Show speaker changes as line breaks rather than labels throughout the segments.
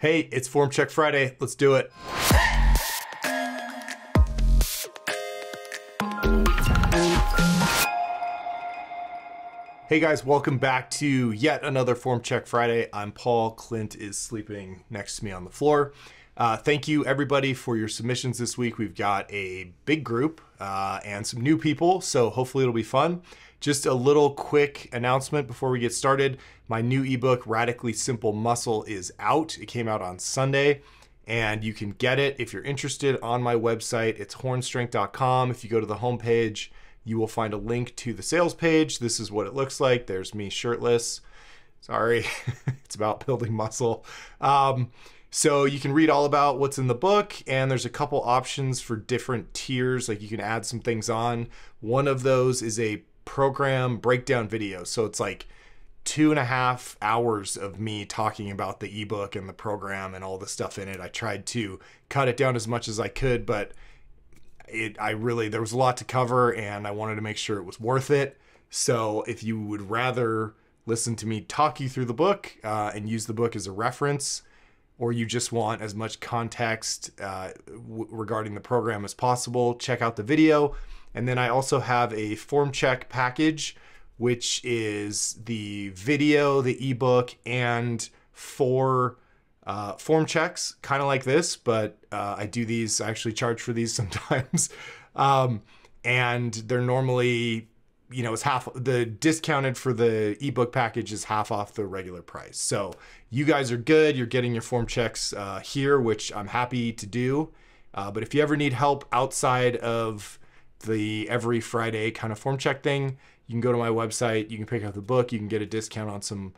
Hey, it's Form Check Friday. Let's do it. Hey guys, welcome back to yet another Form Check Friday. I'm Paul. Clint is sleeping next to me on the floor. Thank you everybody for your submissions this week. We've got a big group and some new people, so hopefully it'll be fun. Just a little quick announcement before we get started. My new ebook, Radically Simple Muscle, is out. It came out on Sunday, and you can get it if you're interested on my website. It's HORNSTRENGTH.com. If you go to the homepage, you will find a link to the sales page. This is what it looks like. There's me shirtless. Sorry, it's about building muscle. So you can read all about what's in the book, and there's a couple options for different tiers. Like you can add some things on. One of those is a program breakdown video. So it's like 2.5 hours of me talking about the ebook and the program and all the stuff in it. I tried to cut it down as much as I could, but there was a lot to cover and I wanted to make sure it was worth it. So if you would rather listen to me talk you through the book and use the book as a reference, or you just want as much context regarding the program as possible, check out the video. And then I also have a form check package, which is the video, the ebook, and 4 form checks, kind of like this, but I actually charge for these sometimes. And they're normally, it's half, the discounted for the ebook package is half off the regular price. So you guys are good. You're getting your form checks here, which I'm happy to do. But if you ever need help outside of the every Friday kind of form check thing, you can go to my website, you can pick up the book, you can get a discount on some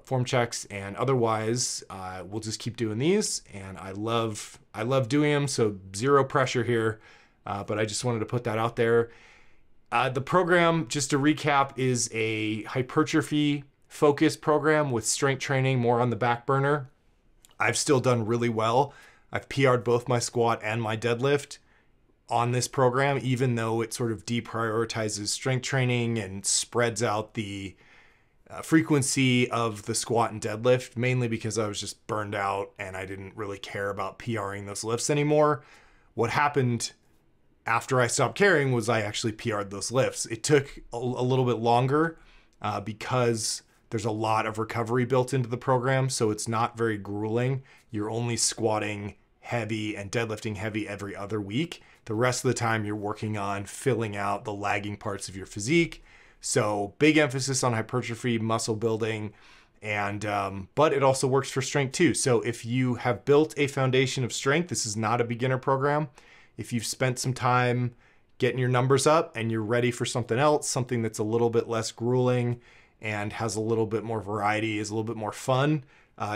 form checks, and otherwise we'll just keep doing these. And I love doing them, so zero pressure here, but I just wanted to put that out there. The program, just to recap, is a hypertrophy focused program with strength training more on the back burner. I've still done really well. I've PR'd both my squat and my deadlift on this program, even though it sort of deprioritizes strength training and spreads out the frequency of the squat and deadlift, mainly because I was just burned out and I didn't really care about PRing those lifts anymore. What happened after I stopped caring was I actually PR'd those lifts. It took a little bit longer because there's a lot of recovery built into the program, so it's not very grueling. You're only squatting heavy and deadlifting heavy every other week. The rest of the time you're working on filling out the lagging parts of your physique. So big emphasis on hypertrophy, muscle building, and but it also works for strength too. So if you have built a foundation of strength, this is not a beginner program. If you've spent some time getting your numbers up and you're ready for something else, something that's a little bit less grueling and has a little bit more variety, is a little bit more fun,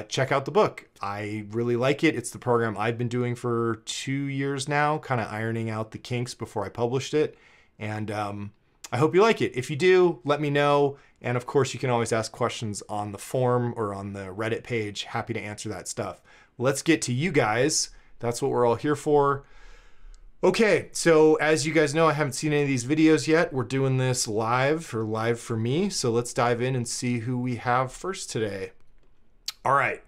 check out the book. I really like it. It's the program I've been doing for 2 years now, kind of ironing out the kinks before I published it. And I hope you like it. If you do, let me know. And of course, you can always ask questions on the forum or on the Reddit page. Happy to answer that stuff. Let's get to you guys. That's what we're all here for. Okay, so as you guys know, I haven't seen any of these videos yet. We're doing this live for me. So let's dive in and see who we have first today. All right,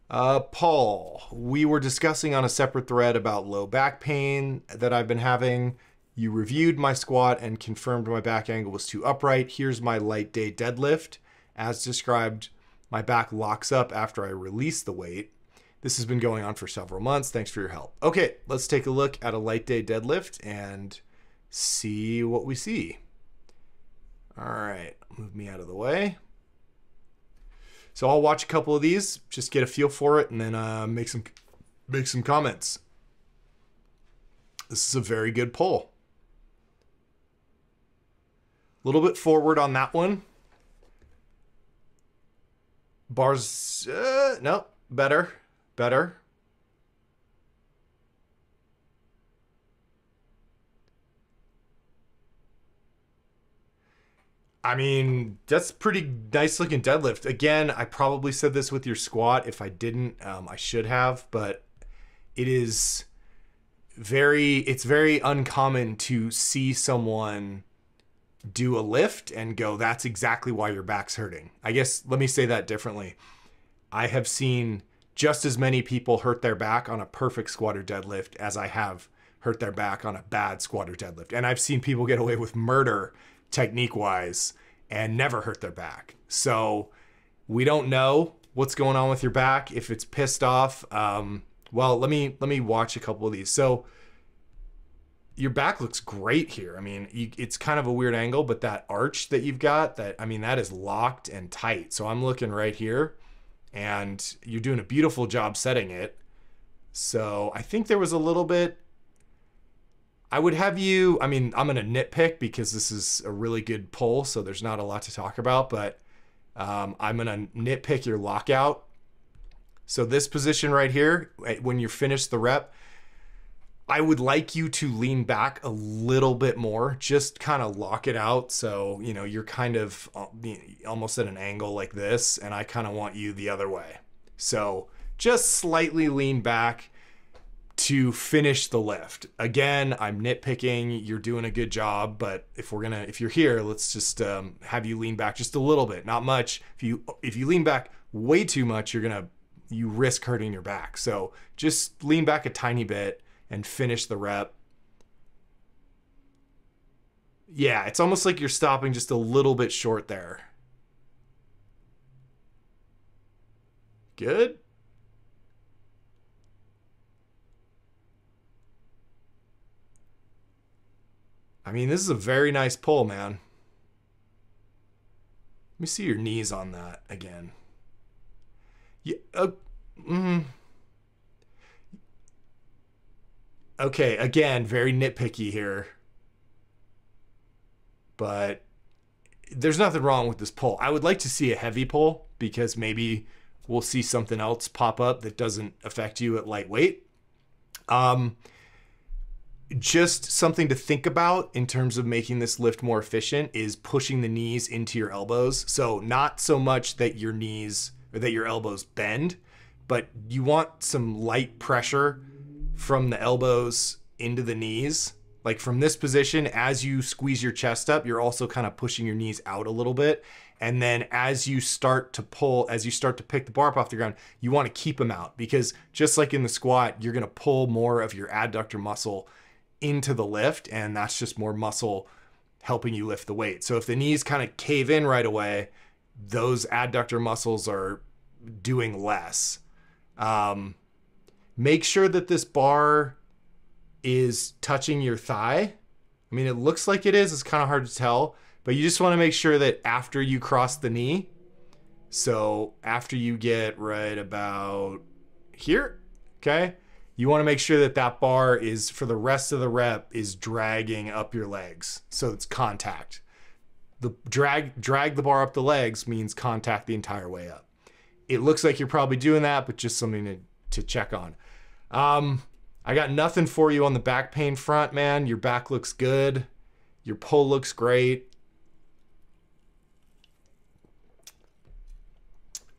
Paul, we were discussing on a separate thread about low back pain that I've been having. You reviewed my squat and confirmed my back angle was too upright. Here's my light day deadlift. As described, my back locks up after I release the weight. This has been going on for several months. Thanks for your help. Okay, let's take a look at a light day deadlift and see what we see. All right, move me out of the way. So I'll watch a couple of these, just get a feel for it, and then make some comments. This is a very good pull. A little bit forward on that one. Bars, no, better. I mean, that's pretty nice looking deadlift. Again, I probably said this with your squat. If I didn't, I should have, but it's very uncommon to see someone do a lift and go, that's exactly why your back's hurting. I guess, let me say that differently. I have seen just as many people hurt their back on a perfect squat or deadlift as I have hurt their back on a bad squat or deadlift. And I've seen people get away with murder technique-wise and never hurt their back. So we don't know what's going on with your back. If it's pissed off, well, let me watch a couple of these. So your back looks great here. I mean, it's kind of a weird angle, but that arch that you've got, that is locked and tight. So I'm looking right here, and you're doing a beautiful job setting it. So I think there was a little bit, I would have you, I mean, I'm going to nitpick because this is a really good pull, so there's not a lot to talk about, but I'm going to nitpick your lockout. So this position right here, when you finish the rep, I would like you to lean back a little bit more, just kind of lock it out. So, you know, you're kind of almost at an angle like this, and I kind of want you the other way. So just slightly lean back to finish the lift. Again, I'm nitpicking, you're doing a good job, but if you're here, let's just have you lean back just a little bit, not much. If you lean back way too much, you risk hurting your back. So just lean back a tiny bit and finish the rep. Yeah, it's almost like you're stopping just a little bit short there. Good. I mean, this is a very nice pull, man. Let me see your knees on that again. Yeah, Okay, again, very nitpicky here. But there's nothing wrong with this pull. I would like to see a heavy pull because maybe we'll see something else pop up that doesn't affect you at lightweight. Just something to think about in terms of making this lift more efficient is pushing the knees into your elbows. So not so much that your knees or that your elbows bend, but you want some light pressure from the elbows into the knees. Like from this position, as you squeeze your chest up, you're also kind of pushing your knees out a little bit. And then as you start to pull, as you start to pick the bar up off the ground, you want to keep them out, because just like in the squat, you're going to pull more of your adductor muscle into the lift, and that's just more muscle helping you lift the weight. So if the knees kind of cave in right away, those adductor muscles are doing less. Make sure that this bar is touching your thigh. I mean, it looks like it is. It's kind of hard to tell, but you just want to make sure that after you cross the knee, so after you get right about here, okay, you want to make sure that that bar is, for the rest of the rep, is dragging up your legs. So it's contact. The drag the bar up the legs means contact the entire way up. It looks like you're probably doing that, but just something to check on. I got nothing for you on the back pain front, man. Your back looks good. Your pull looks great.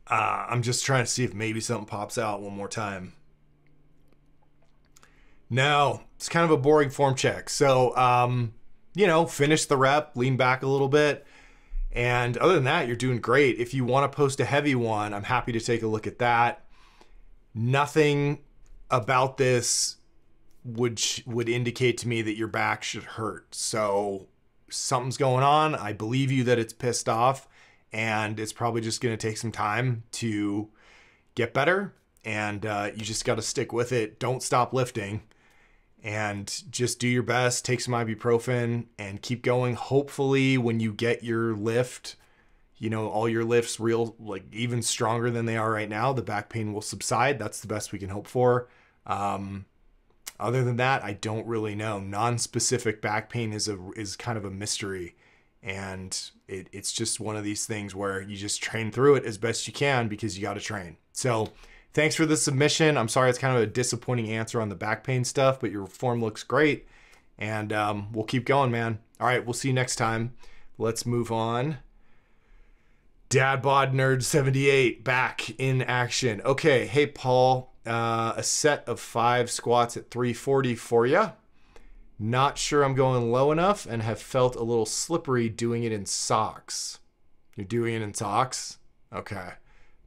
I'm just trying to see if maybe something pops out one more time. No, it's kind of a boring form check. So, you know, finish the rep, lean back a little bit. And other than that, you're doing great. If you want to post a heavy one, I'm happy to take a look at that. Nothing about this would indicate to me that your back should hurt. So something's going on. I believe you that it's pissed off, and it's probably just going to take some time to get better. And you just got to stick with it. Don't stop lifting, and just do your best. Take some ibuprofen and keep going. Hopefully when you get your lift, you know, all your lifts real, like even stronger than they are right now, the back pain will subside. That's the best we can hope for. Other than that, I don't really know. Non-specific back pain is kind of a mystery, and it's just one of these things where you just train through it as best you can, because you got to train. So thanks for the submission. I'm sorry it's kind of a disappointing answer on the back pain stuff, but your form looks great, and we'll keep going, man. All right, we'll see you next time. Let's move on. Dad Bod Nerd 78 back in action. Okay, hey Paul, a set of 5 squats at 340 for you. Not sure I'm going low enough and have felt a little slippery doing it in socks. You're doing it in socks? Okay.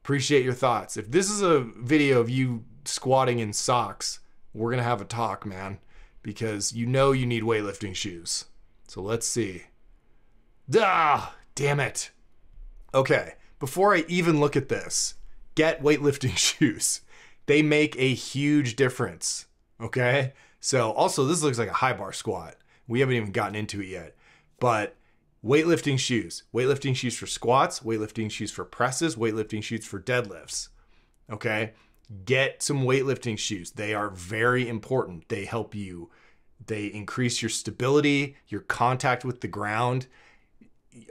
Appreciate your thoughts. If this is a video of you squatting in socks, we're gonna have a talk, man, because you know you need weightlifting shoes. So let's see. Ah, damn it. Okay, before I even look at this, get weightlifting shoes. They make a huge difference, okay? So also, this looks like a high bar squat. We haven't even gotten into it yet, but weightlifting shoes for squats, weightlifting shoes for presses, weightlifting shoes for deadlifts, okay? Get some weightlifting shoes. They are very important. They help you, they increase your stability, your contact with the ground.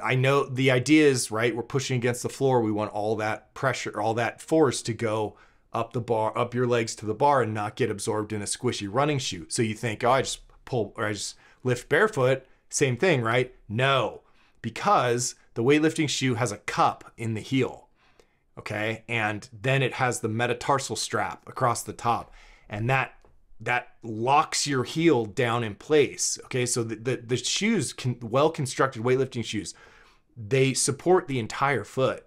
I know the idea is, right, we're pushing against the floor. We want all that pressure, all that force to go up the bar, up your legs to the bar and not get absorbed in a squishy running shoe. So you think, oh, I just pull or I just lift barefoot. Same thing, right? No, because the weightlifting shoe has a cup in the heel, okay? And then it has the metatarsal strap across the top, and that locks your heel down in place, okay? So the shoes, well-constructed weightlifting shoes, they support the entire foot.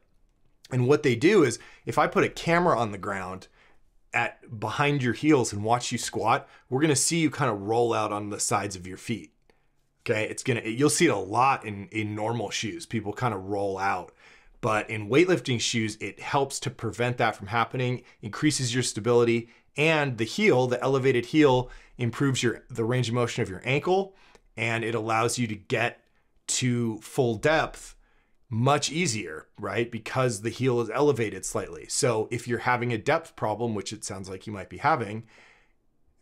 And what they do is, if I put a camera on the ground behind your heels and watch you squat, we're gonna see you kind of roll out on the sides of your feet. Okay, you'll see it a lot in normal shoes. People kind of roll out. But in weightlifting shoes, it helps to prevent that from happening, increases your stability, and the heel, the elevated heel, improves the range of motion of your ankle, and it allows you to get to full depth much easier, right? Because the heel is elevated slightly. So if you're having a depth problem, which it sounds like you might be having,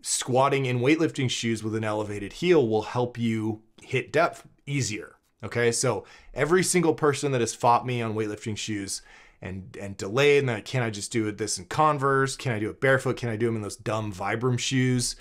squatting in weightlifting shoes with an elevated heel will help you hit depth easier, okay? So every single person that has fought me on weightlifting shoes and delayed, and then can I just do this in Converse? Can I do it barefoot? Can I do them in those dumb Vibram shoes?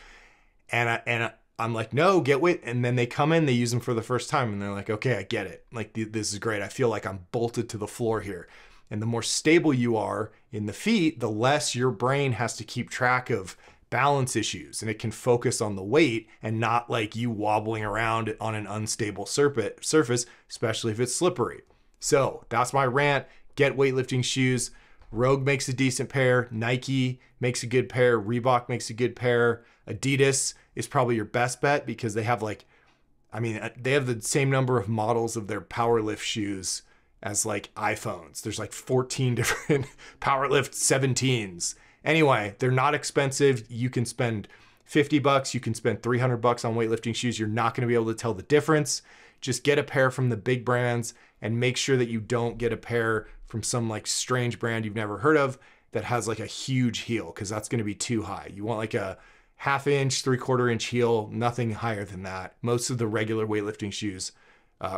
And I'm like, no, get weight. And then they come in, they use them for the first time, and they're like, okay, I get it. Like, this is great. I feel like I'm bolted to the floor here. And the more stable you are in the feet, the less your brain has to keep track of balance issues, and it can focus on the weight and not like you wobbling around on an unstable surface, especially if it's slippery. So that's my rant. Get weightlifting shoes. Rogue makes a decent pair. Nike makes a good pair. Reebok makes a good pair. Adidas is probably your best bet because they have they have the same number of models of their powerlift shoes as like iPhones. There's like 14 different powerlift 17s. Anyway, they're not expensive. You can spend $50, you can spend $300 on weightlifting shoes. You're not going to be able to tell the difference. Just get a pair from the big brands and make sure that you don't get a pair from some like strange brand you've never heard of that has like a huge heel, because that's going to be too high. You want like a 1/2 inch, 3/4 inch heel, nothing higher than that. Most of the regular weightlifting shoes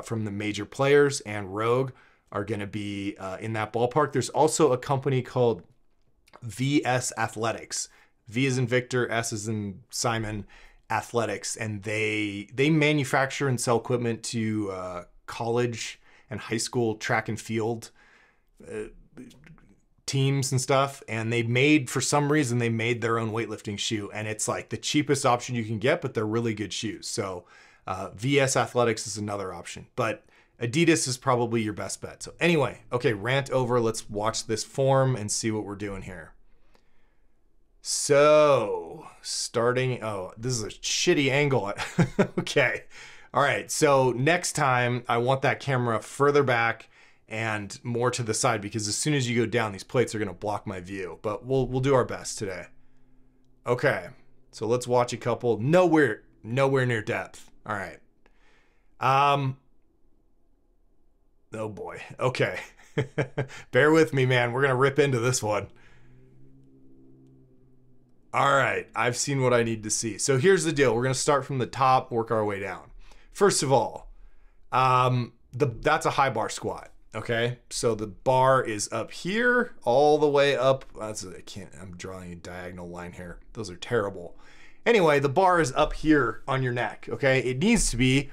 from the major players and Rogue are going to be in that ballpark. There's also a company called VS Athletics. V as in Victor, S as in Simon, Athletics, and they manufacture and sell equipment to college and high school track and field teams and stuff. And for some reason they made their own weightlifting shoe, and it's like the cheapest option you can get, but they're really good shoes. So VS Athletics is another option, but Adidas is probably your best bet. So anyway, okay, rant over. Let's watch this form and see what we're doing here. So this is a shitty angle. Okay. All right. So next time I want that camera further back and more to the side, because as soon as you go down, these plates are going to block my view, but we'll do our best today. Okay. So let's watch a couple. Nowhere near depth. All right. Oh boy. Okay. Bear with me, man. We're going to rip into this one. All right. I've seen what I need to see. So here's the deal. We're going to start from the top, work our way down. First of all, that's a high bar squat. Okay. So the bar is up here all the way up. I'm drawing a diagonal line here. Those are terrible. Anyway, the bar is up here on your neck. Okay. It needs to be.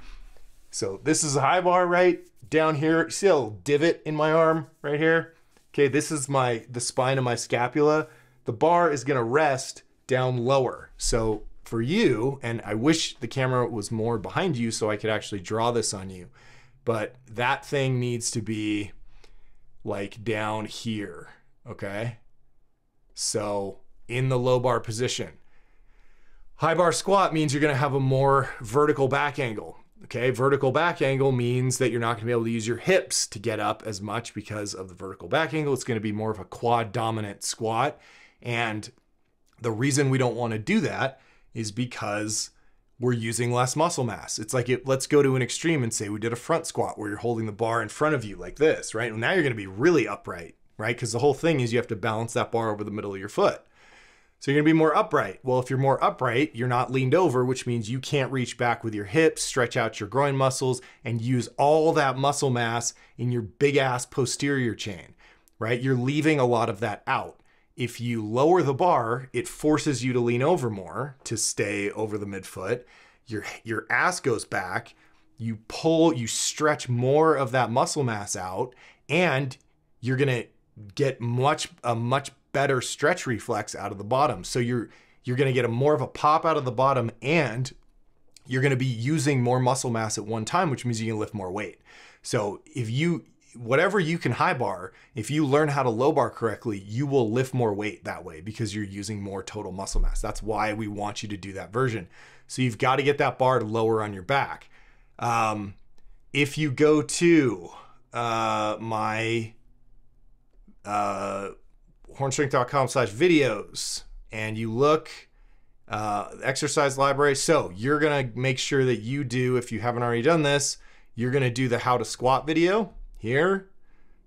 So this is a high bar, right? Down here, see a little divot in my arm right here? Okay, this is the spine of my scapula. The bar is gonna rest down lower. So for you, and I wish the camera was more behind you so I could actually draw this on you, but that thing needs to be like down here. okay? So in the low bar position. High bar squat means you're gonna have a more vertical back angle, okay? Vertical back angle means that you're not gonna be able to use your hips to get up as much because of the vertical back angle. It's gonna be more of a quad dominant squat. And the reason we don't wanna do that is because we're using less muscle mass. It's like, let's go to an extreme and say we did a front squat where you're holding the bar in front of you like this, right? Well, now you're gonna be really upright, right? Because the whole thing is you have to balance that bar over the middle of your foot. So you're gonna be more upright. Well, if you're more upright, you're not leaned over, which means you can't reach back with your hips, stretch out your groin muscles, and use all that muscle mass in your big ass posterior chain, right? You're leaving a lot of that out. If you lower the bar, it forces you to lean over more to stay over the midfoot. Your ass goes back, you pull, you stretch more of that muscle mass out, and you're gonna get a much better stretch reflex out of the bottom. So you're gonna get more of a pop out of the bottom, and you're gonna be using more muscle mass at one time, which means you can lift more weight. So whatever you can high bar, if you learn how to low bar correctly, you will lift more weight that way because you're using more total muscle mass. That's why we want you to do that version. So you've got to get that bar to lower on your back. If you go to my HORNSTRENGTH.com/videos and you look exercise library. So you're going to make sure that you do, if you haven't already done this, you're going to do the how to squat video here.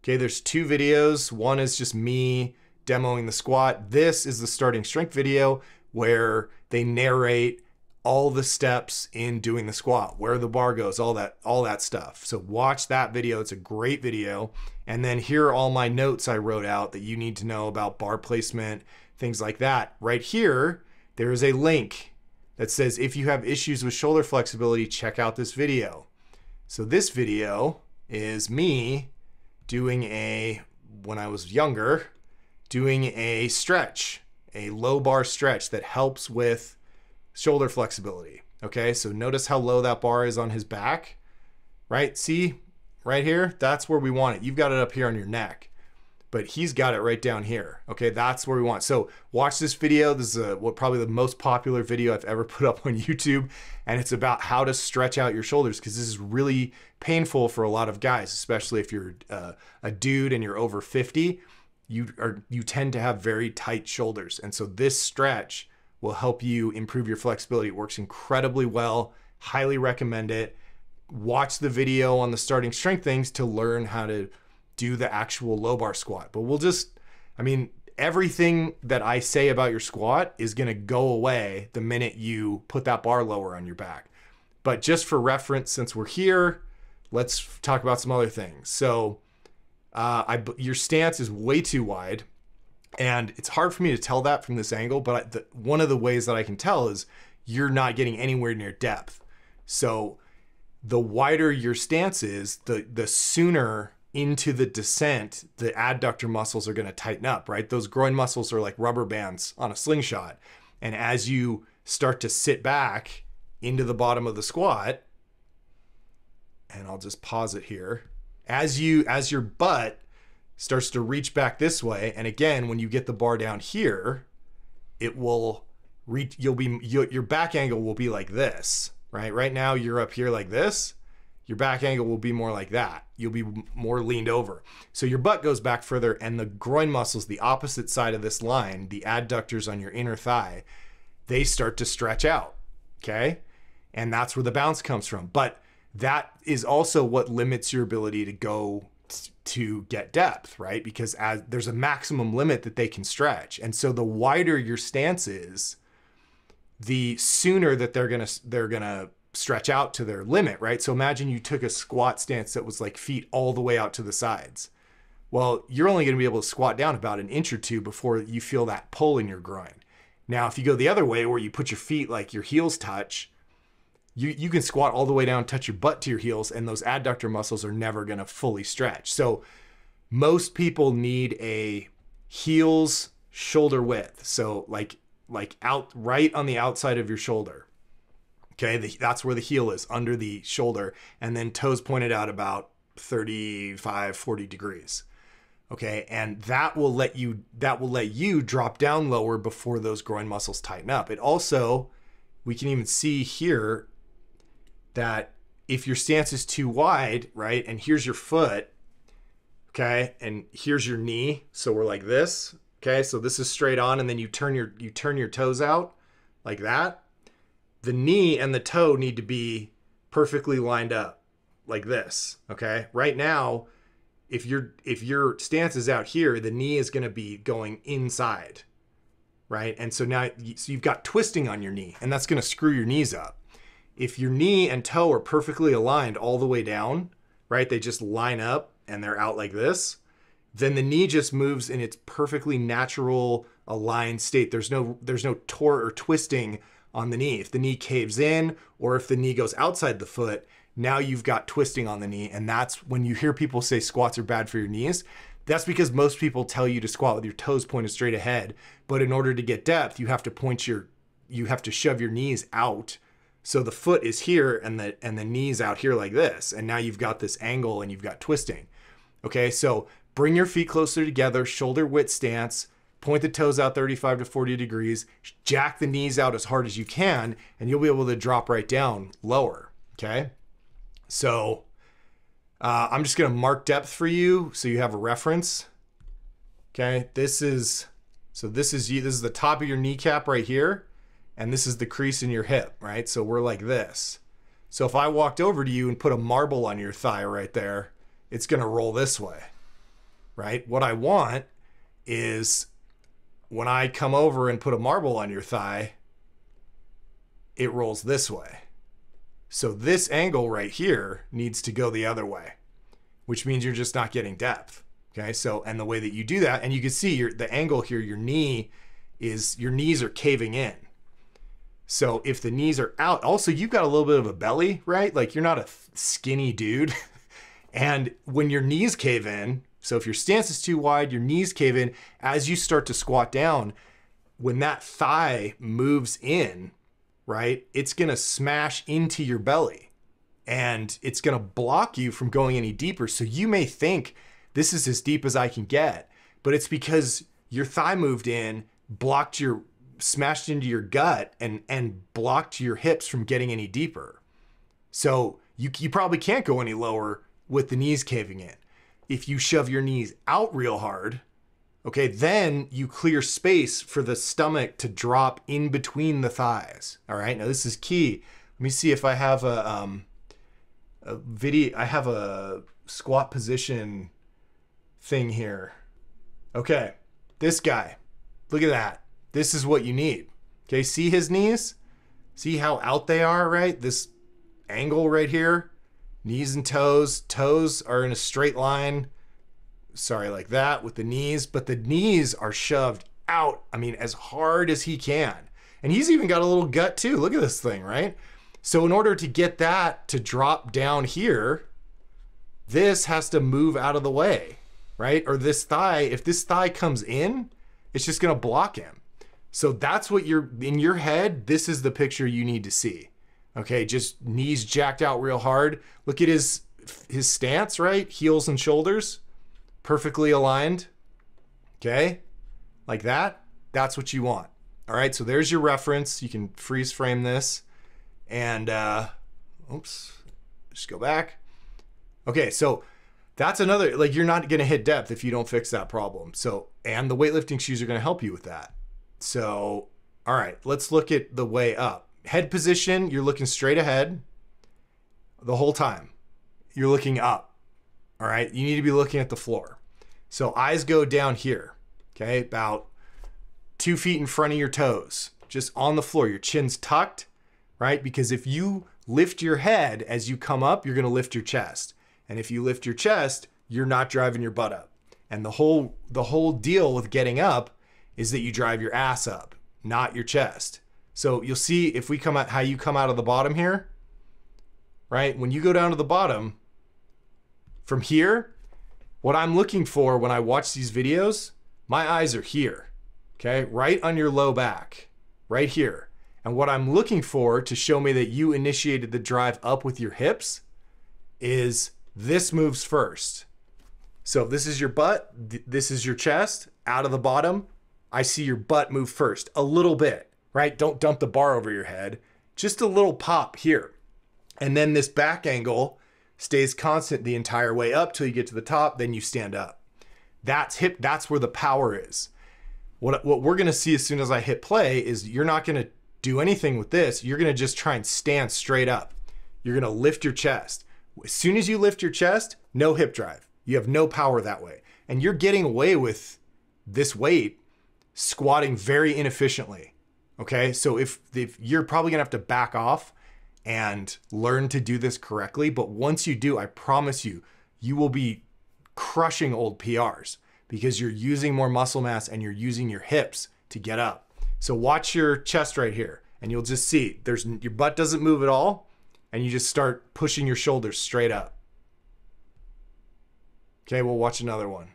Okay, there's 2 videos. One is just me demoing the squat. This is the starting strength video where they narrate all the steps in doing the squat, where the bar goes, all that stuff. So watch that video. It's a great video. And then here are all my notes I wrote out that you need to know about bar placement, things like that. Right here, there is a link that says, if you have issues with shoulder flexibility, check out this video. So this video is me doing when I was younger, doing a stretch, a low bar stretch that helps with shoulder flexibility. Okay, so notice how low that bar is on his back, right? See, right here, that's where we want it. You've got it up here on your neck, but he's got it right down here. Okay, that's where we want. So watch this video. This is probably the most popular video I've ever put up on YouTube, and it's about how to stretch out your shoulders, because this is really painful for a lot of guys, especially if you're a dude and you're over 50. You tend to have very tight shoulders, and so this stretch will help you improve your flexibility. It works incredibly well. Highly recommend it. Watch the video on the starting strength things to learn how to do the actual low bar squat. But everything that I say about your squat is gonna go away the minute you put that bar lower on your back. But just for reference, since we're here, let's talk about some other things. So your stance is way too wide. And it's hard for me to tell that from this angle, but one of the ways that I can tell is you're not getting anywhere near depth. So the wider your stance is, the sooner into the descent, the adductor muscles are going to tighten up, right? Those groin muscles are like rubber bands on a slingshot. And as you start to sit back into the bottom of the squat, and I'll just pause it here, as your butt starts to reach back this way, and again, when you get the bar down here, it will reach, your back angle will be like this, right? Right now you're up here like this. Your back angle will be more like that. You'll be more leaned over. So your butt goes back further, and the groin muscles, the opposite side of this line, the adductors on your inner thigh, they start to stretch out, okay? And that's where the bounce comes from. But that is also what limits your ability to go to get depth, right? Because there's a maximum limit that they can stretch. And so the wider your stance is, the sooner that they're gonna stretch out to their limit, right? So imagine you took a squat stance that was like feet all the way out to the sides. Well, you're only gonna be able to squat down about an inch or two before you feel that pull in your groin. Now, if you go the other way where you put your feet like your heels touch, you can squat all the way down, touch your butt to your heels, and those adductor muscles are never gonna fully stretch. So most people need a heels shoulder width. So like out right on the outside of your shoulder. Okay, that's where the heel is, under the shoulder, and then toes pointed out about 35, 40 degrees. Okay, and that will let you drop down lower before those groin muscles tighten up. It also, we can even see here that if your stance is too wide, right, and here's your foot, okay, and here's your knee, so we're like this, okay, so this is straight on, and then you turn your toes out like that. The knee and the toe need to be perfectly lined up like this, okay? Right now, if your stance is out here, the knee is going to be going inside, right? And so now you've got twisting on your knee, and that's going to screw your knees up. If your knee and toe are perfectly aligned all the way down, right? They just line up and they're out like this, then the knee just moves in its perfectly natural aligned state. There's no tort or twisting on the knee. If the knee caves in or if the knee goes outside the foot, now you've got twisting on the knee. And that's when you hear people say squats are bad for your knees. That's because most people tell you to squat with your toes pointed straight ahead. But in order to get depth, you have to shove your knees out. So the foot is here and the knee's out here like this. And now you've got this angle and you've got twisting. Okay, so bring your feet closer together, shoulder width stance, point the toes out 35 to 40 degrees, jack the knees out as hard as you can, and you'll be able to drop right down lower, okay? So I'm just gonna mark depth for you so you have a reference, okay? This is the top of your kneecap right here, and this is the crease in your hip, right? So we're like this. So if I walked over to you and put a marble on your thigh right there, it's gonna roll this way, right? What I want is when I come over and put a marble on your thigh, it rolls this way. So this angle right here needs to go the other way, which means you're just not getting depth, okay? So, and the way that you do that, and you can see the angle here, your knees are caving in. So if the knees are out, also you've got a little bit of a belly, right? Like you're not a skinny dude. And when your knees cave in, so if your stance is too wide, your knees cave in, as you start to squat down, when that thigh moves in, right, it's gonna smash into your belly and it's gonna block you from going any deeper. So you may think this is as deep as I can get, but it's because your thigh moved in, smashed into your gut and blocked your hips from getting any deeper. So you probably can't go any lower with the knees caving in. If you shove your knees out real hard, okay, then you clear space for the stomach to drop in between the thighs. All right, now this is key. Let me see if I have a video. I have a squat position thing here. Okay, this guy, look at that. This is what you need. Okay, see his knees? See how out they are, right? This angle right here. Knees and toes. Toes are in a straight line. Sorry, like that with the knees. But the knees are shoved out, I mean, as hard as he can. And he's even got a little gut too. Look at this thing, right? So in order to get that to drop down here, this has to move out of the way, right? Or this thigh, if this thigh comes in, it's just gonna block him. So that's what in your head, this is the picture you need to see. Okay, just knees jacked out real hard. Look at his stance, right? Heels and shoulders, perfectly aligned. Okay, like that. That's what you want. All right, so there's your reference. You can freeze frame this. And, oops, just go back. Okay, so that's another, like you're not gonna hit depth if you don't fix that problem. So, and the weightlifting shoes are gonna help you with that. So, all right, let's look at the way up. Head position, you're looking straight ahead the whole time. You're looking up, all right? You need to be looking at the floor. So eyes go down here, okay? About 2 feet in front of your toes, just on the floor. Your chin's tucked, right? Because if you lift your head as you come up, you're gonna lift your chest. And if you lift your chest, you're not driving your butt up. And the whole deal with getting up is that you drive your ass up, not your chest. So you'll see if we come out, how you come out of the bottom here, right? When you go down to the bottom, from here, what I'm looking for when I watch these videos, my eyes are here, okay? Right on your low back, right here. And what I'm looking for to show me that you initiated the drive up with your hips is this moves first. So if this is your butt, this is your chest, out of the bottom, I see your butt move first, a little bit, right? Don't dump the bar over your head, just a little pop here. And then this back angle stays constant the entire way up till you get to the top, then you stand up. That's where the power is. What we're gonna see as soon as I hit play is you're not gonna do anything with this. You're gonna just try and stand straight up. You're gonna lift your chest. As soon as you lift your chest, no hip drive. You have no power that way. And you're getting away with this weight squatting very inefficiently, okay? So if you're probably gonna have to back off and learn to do this correctly, but once you do, I promise you, you will be crushing old PRs because you're using more muscle mass and you're using your hips to get up. So watch your chest right here and you'll just see your butt doesn't move at all and you just start pushing your shoulders straight up. Okay, we'll watch another one.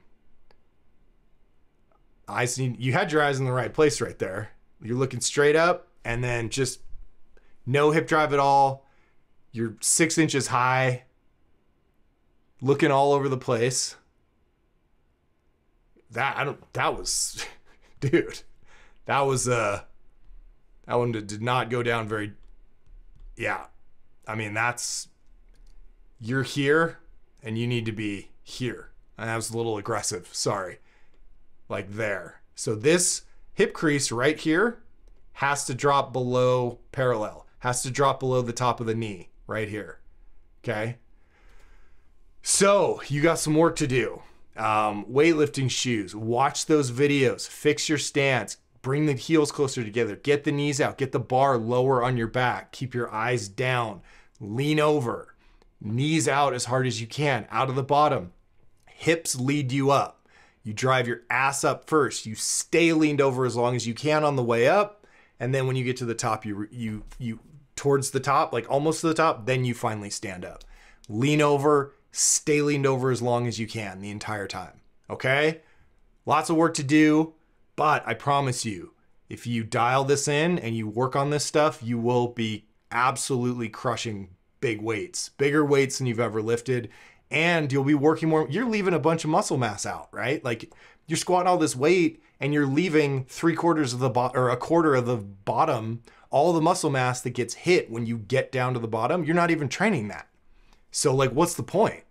You had your eyes in the right place right there. You're looking straight up and then just no hip drive at all. You're 6 inches high, looking all over the place. Dude, that one did not go down very, yeah. I mean, you're here and you need to be here. And that was a little aggressive, sorry. Like there. So this hip crease right here has to drop below parallel, has to drop below the top of the knee right here, okay? So you got some work to do. Weightlifting shoes, watch those videos, fix your stance, bring the heels closer together, get the knees out, get the bar lower on your back, keep your eyes down, lean over, knees out as hard as you can, out of the bottom, hips lead you up. You drive your ass up first, you stay leaned over as long as you can on the way up, and then when you get to the top, you towards the top, like almost to the top, then you finally stand up. Lean over, stay leaned over as long as you can the entire time, okay? Lots of work to do, but I promise you, if you dial this in and you work on this stuff, you will be absolutely crushing big weights, bigger weights than you've ever lifted, and you'll be working more. You're leaving a bunch of muscle mass out, right? Like you're squatting all this weight and you're leaving 3/4 of the or a quarter of the bottom, all the muscle mass that gets hit when you get down to the bottom. You're not even training that. So like, what's the point?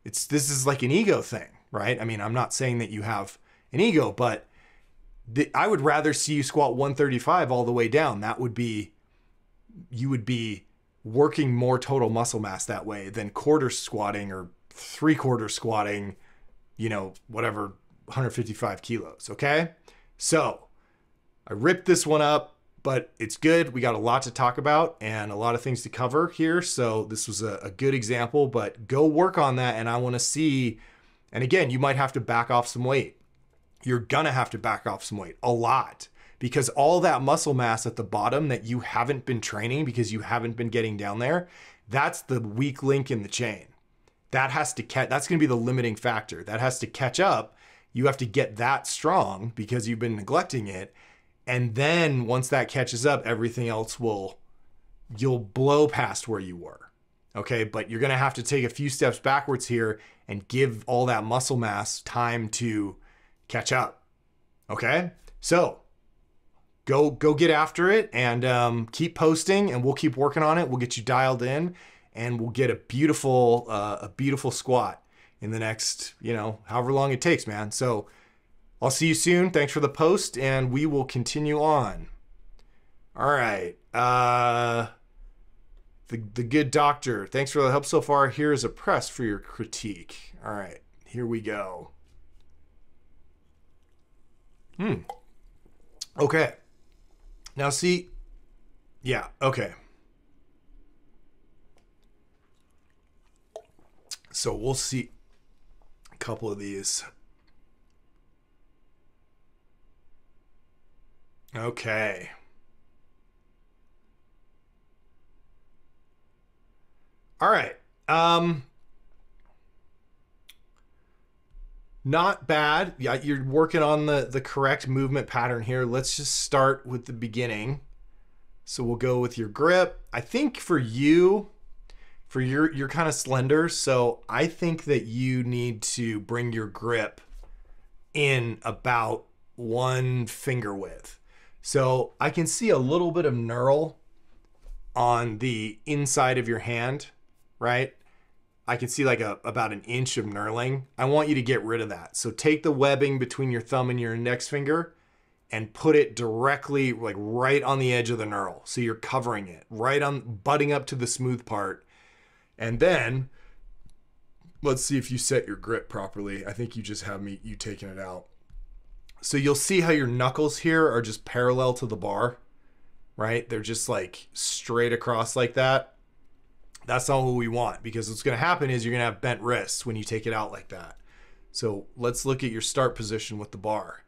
This is like an ego thing, right? I mean, I'm not saying that you have an ego, but I would rather see you squat 135 all the way down. You would be working more total muscle mass that way than quarter squatting or 3/4 squatting, whatever, 155 kilos, okay? So I ripped this one up, but it's good. We got a lot to talk about and a lot of things to cover here. So this was a good example, but go work on that. And I want to see, and again, you might have to back off some weight. You're gonna have to back off some weight, a lot, because all that muscle mass at the bottom that you haven't been training because you haven't been getting down there, that's the weak link in the chain. That's gonna be the limiting factor. That has to catch up. You have to get that strong because you've been neglecting it. And then once that catches up, everything else you'll blow past where you were, okay? But you're gonna have to take a few steps backwards here and give all that muscle mass time to catch up, okay? So go get after it and keep posting and we'll keep working on it. We'll get you dialed in and we'll get a beautiful squat in the next, however long it takes, man. So I'll see you soon. Thanks for the post, and we will continue on. All right. The good doctor. Thanks for the help so far. Here is a press for your critique. All right. Here we go. Okay. Now see. Yeah. Okay. So we'll see a couple of these. Okay. All right. Not bad. Yeah, you're working on the correct movement pattern here. Let's just start with the beginning. So we'll go with your grip. I think for you, for you're kind of slender, so I think that you need to bring your grip in about 1 finger width. So I can see a little bit of knurl on the inside of your hand, right? I can see like about 1 inch of knurling. I want you to get rid of that. So take the webbing between your thumb and your index finger and put it directly, like right on the edge of the knurl. So you're covering it, right on, butting up to the smooth part. And then let's see if you set your grip properly. I think you just have you taking it out. So you'll see how your knuckles here are just parallel to the bar, right? They're just like straight across like that. That's not what we want, because what's going to happen is you're going to have bent wrists when you take it out like that. So let's look at your start position with the bar.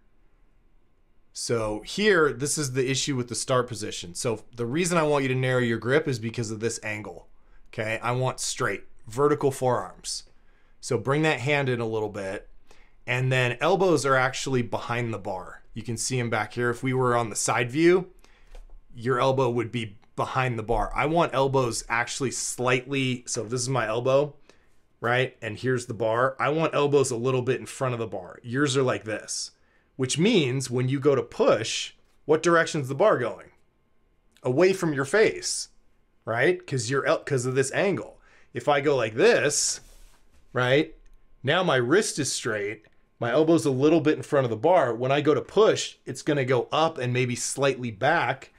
So here, this is the issue with the start position. So the reason I want you to narrow your grip is because of this angle. Okay, I want straight, vertical forearms. So bring that hand in a little bit. And then elbows are actually behind the bar. You can see them back here. If we were on the side view, your elbow would be behind the bar. I want elbows actually slightly, so this is my elbow, right? And here's the bar. I want elbows a little bit in front of the bar. Yours are like this, which means when you go to push, what direction's the bar going? Away from your face, right? Because of this angle. If I go like this, right? Now my wrist is straight. My elbow's a little bit in front of the bar. When I go to push, it's going to go up and maybe slightly back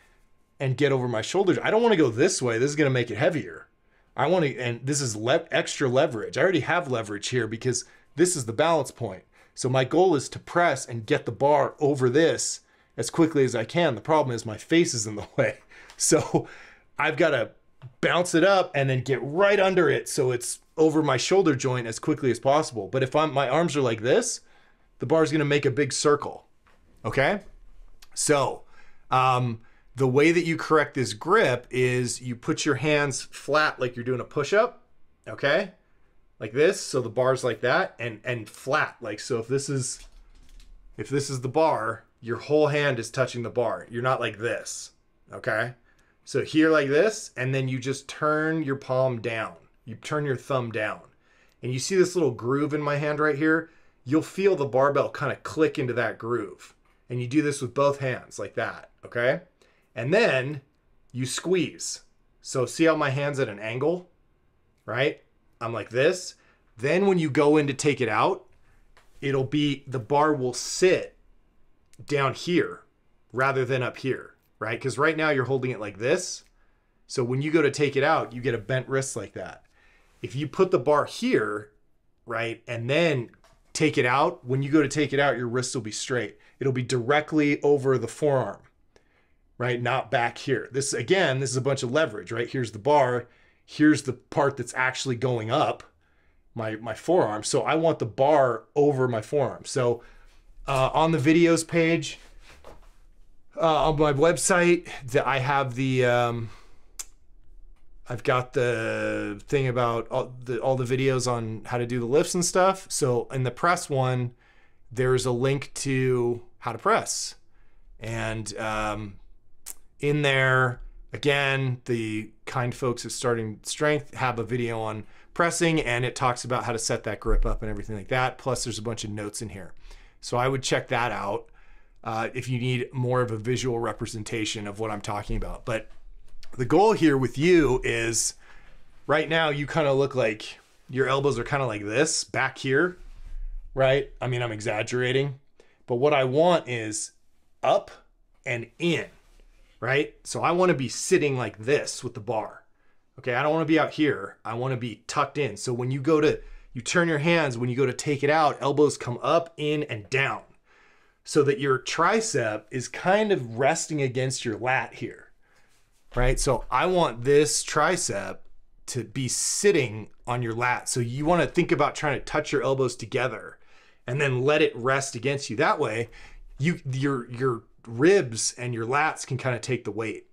and get over my shoulders. I don't want to go this way. This is going to make it heavier. I want to, and this is extra leverage. I already have leverage here because this is the balance point. So my goal is to press and get the bar over this as quickly as I can. The problem is my face is in the way. So I've got to bounce it up and then get right under it so it's over my shoulder joint as quickly as possible. But if my arms are like this, the bar is going to make a big circle. Okay? So the way that you correct this grip is you put your hands flat like you're doing a push-up. Okay? Like this. So the bar's like that, and flat. Like, so if this is the bar, your whole hand is touching the bar. You're not like this. Okay? So here like this, and then you just turn your palm down. You turn your thumb down. And you see this little groove in my hand right here? You'll feel the barbell kind of click into that groove. And you do this with both hands like that, okay? And then you squeeze. So see how my hand's at an angle, right? I'm like this. Then when you go in to take it out, it'll be, the bar will sit down here rather than up here, right? Because right now you're holding it like this. So when you go to take it out, you get a bent wrist like that. If you put the bar here, right, and then take it out, when you go to take it out, your wrist will be straight. It'll be directly over the forearm, right? Not back here. This, again, this is a bunch of leverage, right? Here's the bar. Here's the part that's actually going up, my forearm. So I want the bar over my forearm. So on the videos page, on my website, I have the, I've got the thing about all the videos on how to do the lifts and stuff. So in the press one, there's a link to how to press. And in there, again, the kind folks at Starting Strength have a video on pressing, and it talks about how to set that grip up and everything like that. Plus there's a bunch of notes in here. So I would check that out if you need more of a visual representation of what I'm talking about. But the goal here with you is, right now you kind of look like your elbows are kind of like this back here, right? I mean, I'm exaggerating, but what I want is up and in, right? So I want to be sitting like this with the bar. Okay, I don't want to be out here. I want to be tucked in. So when you turn your hands, when you go to take it out, elbows come up, in, and down, so that your tricep is kind of resting against your lat here. Right? So I want this tricep to be sitting on your lat. So you want to think about trying to touch your elbows together and then let it rest against you. That way, your ribs and your lats can kind of take the weight.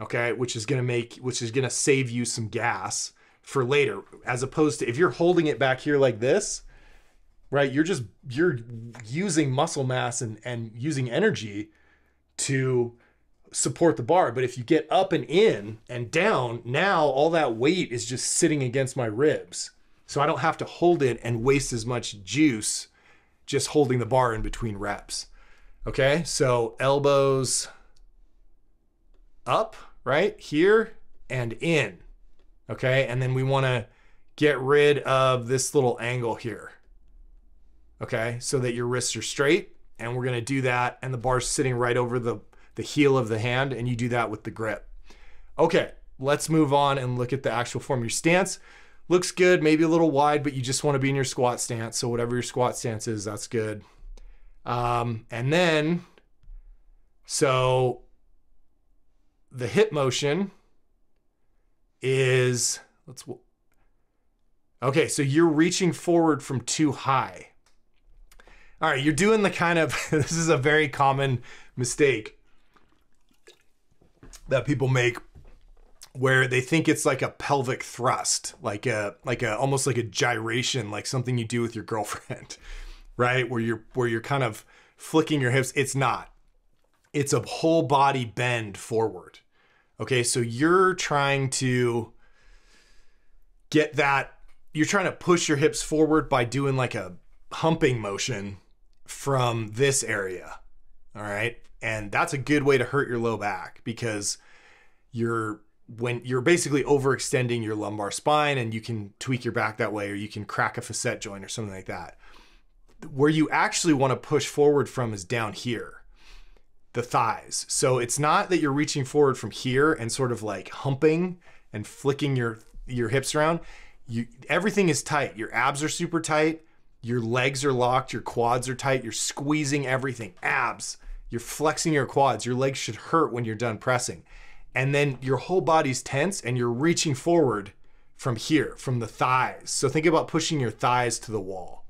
Okay? Which is going to save you some gas for later, as opposed to if you're holding it back here like this, right? You're using muscle mass and using energy to support the bar. But if you get up and in and down, now all that weight is just sitting against my ribs. So I don't have to hold it and waste as much juice just holding the bar in between reps. Okay, so elbows up, right? Here and in. Okay, and then we want to get rid of this little angle here. Okay, so that your wrists are straight, and we're going to do that, and the bar's sitting right over the heel of the hand, and you do that with the grip. Okay, let's move on and look at the actual form. Your stance looks good, maybe a little wide, but you just want to be in your squat stance. So whatever your squat stance is, that's good. And then, so the hip motion is, okay, so you're reaching forward from too high. All right, you're doing the kind of, this is a very common mistake that people make, where they think it's like a pelvic thrust, like a almost like a gyration, like something you do with your girlfriend, right? Where you're kind of flicking your hips. It's not. It's a whole body bend forward. Okay, so you're trying to get that, you're trying to push your hips forward by doing like a humping motion from this area. All right, and that's a good way to hurt your low back, because when you're basically overextending your lumbar spine, and you can tweak your back that way, or you can crack a facet joint or something like that. Where you actually want to push forward from is down here, the thighs. So it's not that you're reaching forward from here and sort of like humping and flicking your hips around. Everything is tight. Your abs are super tight. Your legs are locked. Your quads are tight. You're squeezing everything. Abs. You're flexing your quads. Your legs should hurt when you're done pressing. And then your whole body's tense, and you're reaching forward from here, from the thighs. So think about pushing your thighs to the wall.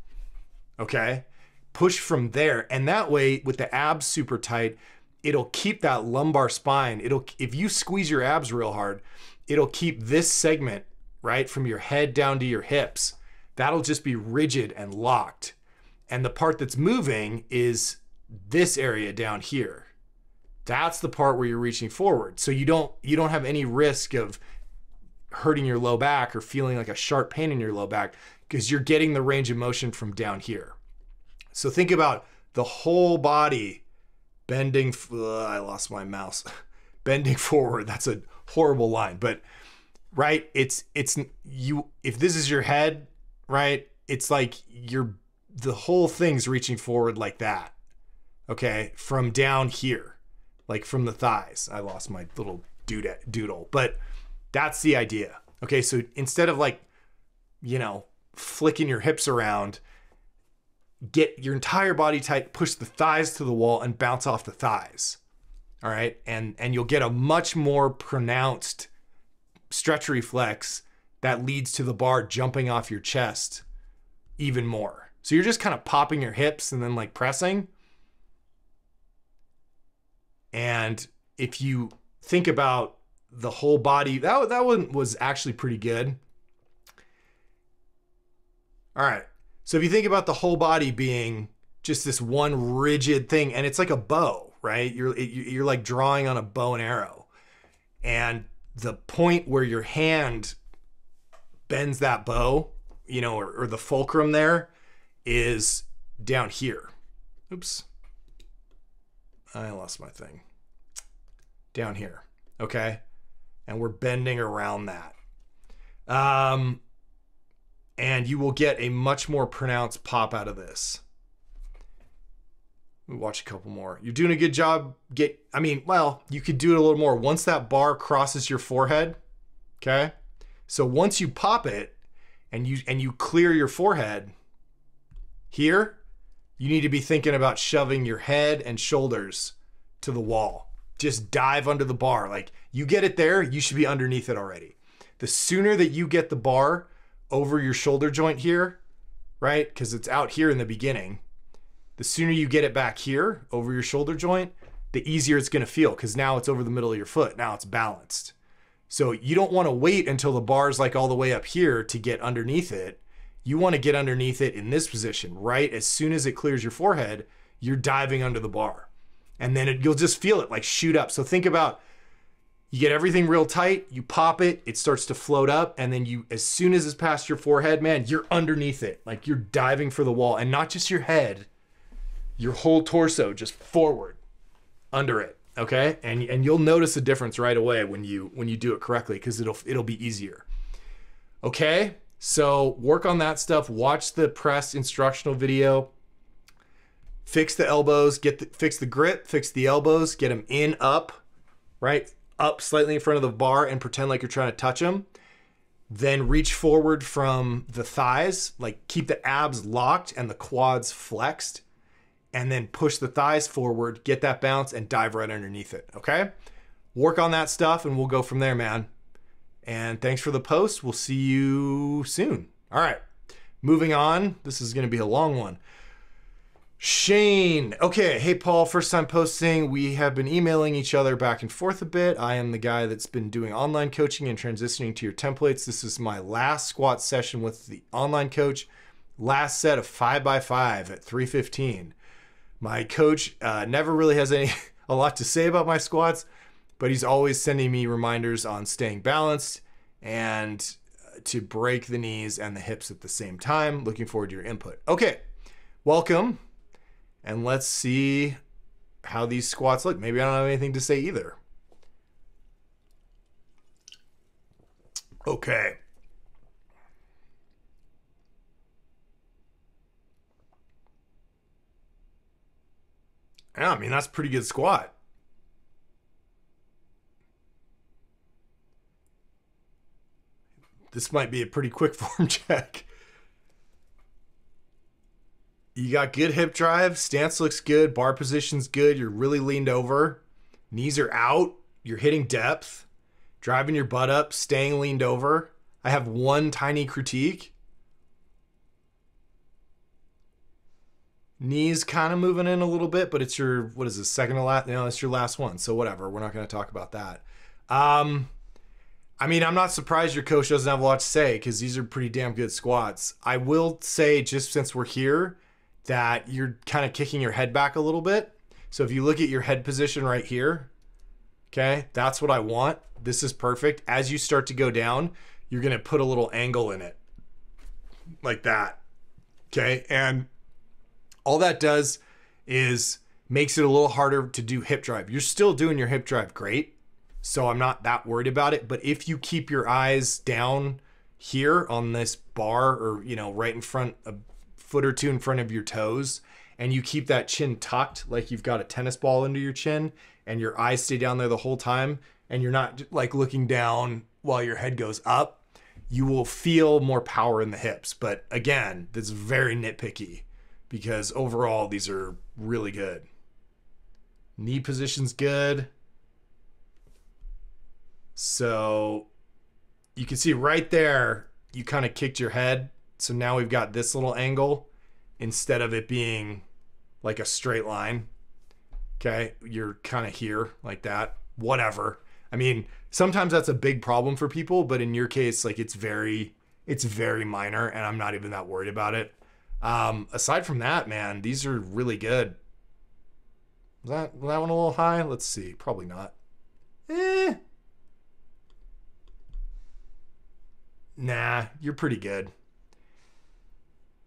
Okay? Push from there. And that way, with the abs super tight, it'll keep that lumbar spine. If you squeeze your abs real hard, it'll keep this segment, right, from your head down to your hips. That'll just be rigid and locked. And the part that's moving is this area down here. That's the part where you're reaching forward. So you don't have any risk of hurting your low back or feeling like a sharp pain in your low back, because you're getting the range of motion from down here. So think about the whole body bending. I lost my mouse. Bending forward. That's a horrible line, but right. It's you. If this is your head, right, it's like the whole thing's reaching forward like that. Okay. From down here. Like from the thighs. I lost my little doodle, but that's the idea. Okay, so instead of like, flicking your hips around, get your entire body tight, push the thighs to the wall and bounce off the thighs. All right, and you'll get a much more pronounced stretch reflex that leads to the bar jumping off your chest even more. So you're just kind of popping your hips and then like pressing. And if you think about the whole body, that one was actually pretty good. All right. So if you think about the whole body being just this one rigid thing, and it's like a bow, right? You're like drawing on a bow and arrow. And the point where your hand bends that bow, or the fulcrum there, is down here. Oops. I lost my thing. Down here, okay? And we're bending around that. And you will get a much more pronounced pop out of this. We'll watch a couple more. You're doing a good job. You could do it a little more. Once that bar crosses your forehead, okay? So once you pop it and you clear your forehead, here, you need to be thinking about shoving your head and shoulders to the wall. Just dive under the bar. Like, you get it there, you should be underneath it already. The sooner that you get the bar over your shoulder joint here, right? Because it's out here in the beginning. The sooner you get it back here over your shoulder joint, the easier it's going to feel, because now it's over the middle of your foot. Now it's balanced. So you don't want to wait until the bar's like all the way up here to get underneath it. You want to get underneath it in this position, right? As soon as it clears your forehead, you're diving under the bar. And then you'll just feel it like shoot up. So think about, you get everything real tight, you pop it, it starts to float up, and then you, as soon as it's past your forehead, man, you're underneath it. Like you're diving for the wall, and not just your head, your whole torso just forward under it. Okay. And you'll notice a difference right away when you do it correctly, because it'll be easier. Okay. So work on that stuff. Watch the press instructional video. Fix the elbows, fix the grip, fix the elbows, get them in, up, right? Up slightly in front of the bar and pretend like you're trying to touch them. Then reach forward from the thighs, like keep the abs locked and the quads flexed, and then push the thighs forward, get that bounce and dive right underneath it, okay? Work on that stuff and we'll go from there, man. And thanks for the post. We'll see you soon. All right, moving on. This is gonna be a long one. Shane. Okay. Hey, Paul, first time posting. We have been emailing each other back and forth a bit. I am the guy that's been doing online coaching and transitioning to your templates. This is my last squat session with the online coach. Last set of 5x5 at 315. My coach never really has a lot to say about my squats, but he's always sending me reminders on staying balanced and to break the knees and the hips at the same time. Looking forward to your input. Okay. Welcome. And let's see how these squats look. Maybe I don't have anything to say either. Okay. Yeah, I mean, that's a pretty good squat. This might be a pretty quick form check. You got good hip drive, stance looks good, bar position's good, you're really leaned over, knees are out, you're hitting depth, driving your butt up, staying leaned over. I have one tiny critique. Knees kind of moving in a little bit, but it's your, what is this, second to last? No, it's your last one, so whatever, we're not going to talk about that. I mean, I'm not surprised your coach doesn't have a lot to say because these are pretty damn good squats. I will say, just since we're here, that you're kind of kicking your head back a little bit. So if you look at your head position right here, okay, that's what I want. This is perfect. As you start to go down, you're going to put a little angle in it like that. Okay. And all that does is makes it a little harder to do hip drive. You're still doing your hip drive great, so I'm not that worried about it. But if you keep your eyes down here on this bar, or, you know, right in front, a foot or two in front of your toes, and you keep that chin tucked like you've got a tennis ball under your chin, and your eyes stay down there the whole time, and you're not like looking down while your head goes up, you will feel more power in the hips. But again, that's very nitpicky because overall these are really good. Knee position's good. So you can see right there, you kind of kicked your head. So now we've got this little angle instead of it being like a straight line. Okay. You're kind of here like that, whatever. I mean, sometimes that's a big problem for people, but in your case, like it's very minor and I'm not even that worried about it. Aside from that, man, these are really good. Was that one a little high? Let's see. Probably not. Nah, you're pretty good.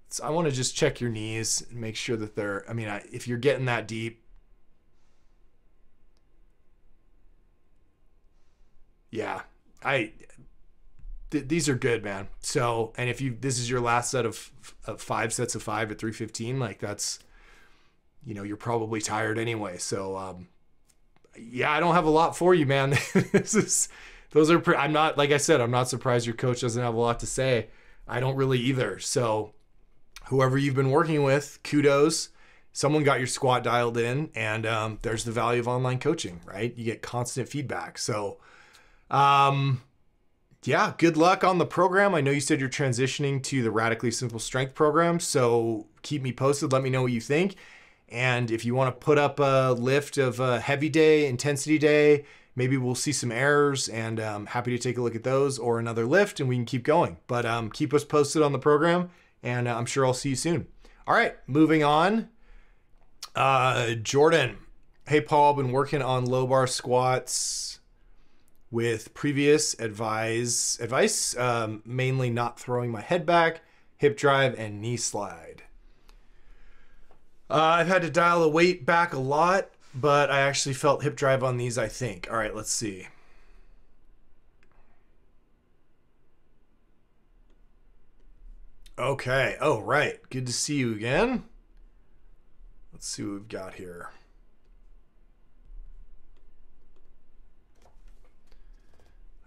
So I want to just check your knees and make sure that they're, I mean, if you're getting that deep, yeah, these are good, man. So, and if this is your last set of 5 sets of 5 at 315, like that's, you know, you're probably tired anyway. So, yeah, I don't have a lot for you, man. I'm not, like I said, I'm not surprised your coach doesn't have a lot to say. I don't really either. So whoever you've been working with, kudos. Someone got your squat dialed in, and there's the value of online coaching, right? You get constant feedback. So, yeah, good luck on the program. I know you said you're transitioning to the Radically Simple Strength program, so keep me posted. Let me know what you think. And if you want to put up a lift of a heavy day, intensity day, maybe we'll see some errors, and happy to take a look at those, or another lift, and we can keep going. But keep us posted on the program, and I'm sure I'll see you soon. All right, moving on. Jordan. Hey, Paul, been working on low bar squats with previous advice, mainly not throwing my head back, hip drive, and knee slide. I've had to dial the weight back a lot, but I actually felt hip drive on these, I think. All right, let's see. Okay. Oh, right. Good to see you again. Let's see what we've got here.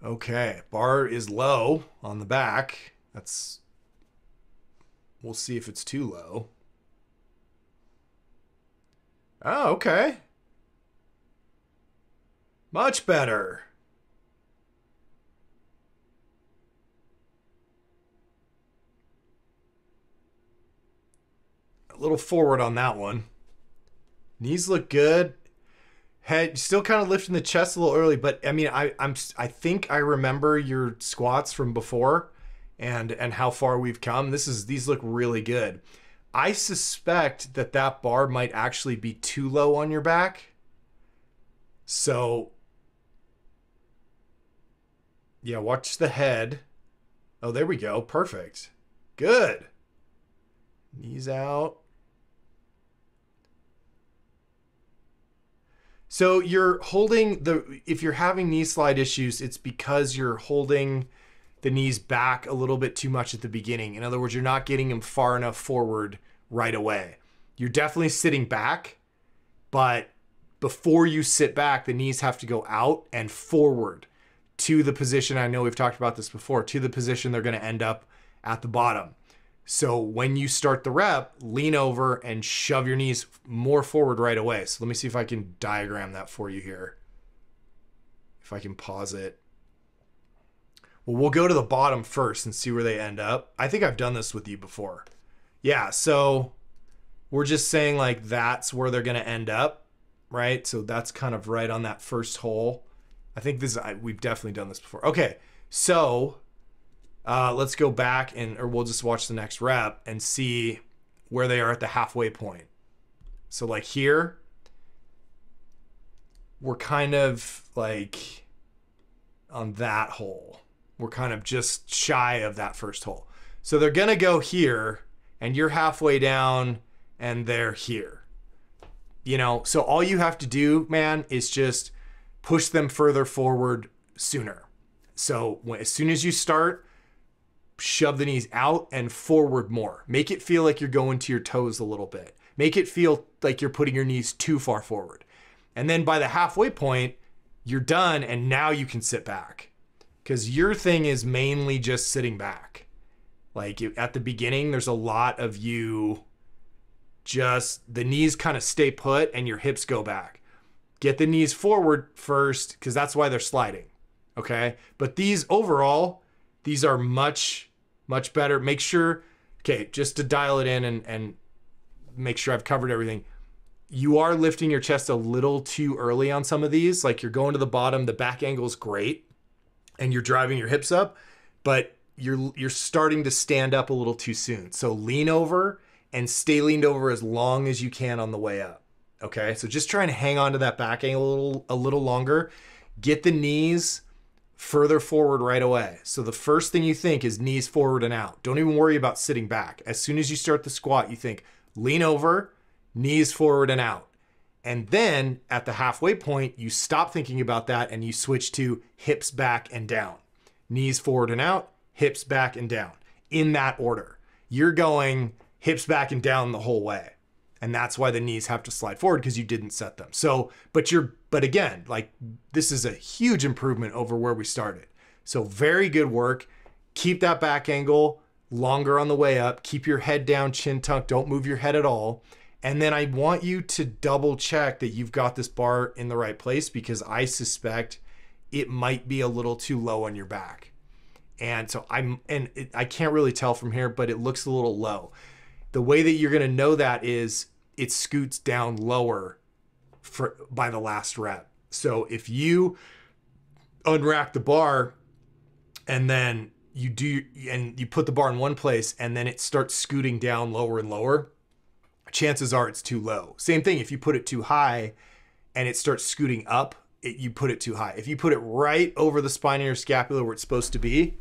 Okay, bar is low on the back. We'll see if it's too low. Oh, okay. Much better. A little forward on that one. Knees look good. Head still kind of lifting the chest a little early, but I mean, I think I remember your squats from before, and how far we've come. These look really good. I suspect that bar might actually be too low on your back. So yeah, watch the head. Oh, there we go. Perfect. Good. Knees out. So you're holding if you're having knee slide issues, it's because you're holding the knees back a little bit too much at the beginning. In other words, you're not getting them far enough forward right away. You're definitely sitting back, but before you sit back, the knees have to go out and forward to the position. I know we've talked about this before, to the position they're going to end up at the bottom. So when you start the rep, lean over and shove your knees more forward right away. So let me see if I can diagram that for you here. If I can pause it. Well, we'll go to the bottom first and see where they end up. I think I've done this with you before. Yeah, so we're just saying like that's where they're going to end up, right? So that's kind of right on that first hole. I think we've definitely done this before. Okay, so let's go back or we'll just watch the next rep and see where they are at the halfway point. So like here, we're kind of like on that hole. We're kind of just shy of that first hole. So they're gonna go here and you're halfway down and they're here. You know, so all you have to do, man, is just push them further forward sooner. So as soon as you start, shove the knees out and forward more. Make it feel like you're going to your toes a little bit. Make it feel like you're putting your knees too far forward. And then by the halfway point, you're done and now you can sit back. Because your thing is mainly just sitting back. Like at the beginning, there's a lot of you just, the knees kind of stay put and your hips go back. Get the knees forward first because that's why they're sliding. Okay? But these overall, these are much better. Make sure, okay, just to dial it in and make sure I've covered everything. You are lifting your chest a little too early on some of these. Like you're going to the bottom, the back angle is great, and you're driving your hips up, but you're starting to stand up a little too soon. So lean over and stay leaned over as long as you can on the way up. Okay, so just trying to hang on to that back angle a little longer. Get the knees further forward right away. So the first thing you think is knees forward and out. Don't even worry about sitting back. As soon as you start the squat, you think lean over, knees forward and out. And then at the halfway point, you stop thinking about that and you switch to hips back and down. Knees forward and out, hips back and down. In that order. You're going hips back and down the whole way. And that's why the knees have to slide forward because you didn't set them. So, but again, like this is a huge improvement over where we started. So very good work. Keep that back angle longer on the way up. Keep your head down, chin tucked. Don't move your head at all. And then I want you to double check that you've got this bar in the right place because I suspect it might be a little too low on your back. And so I can't really tell from here, but it looks a little low. The way that you're going to know that is it scoots down lower by the last rep. So if you unrack the bar and then you put the bar in one place and then it starts scooting down lower and lower, chances are it's too low. Same thing, if you put it too high and it starts scooting up, you put it too high. If you put it right over the spine of your scapula where it's supposed to be,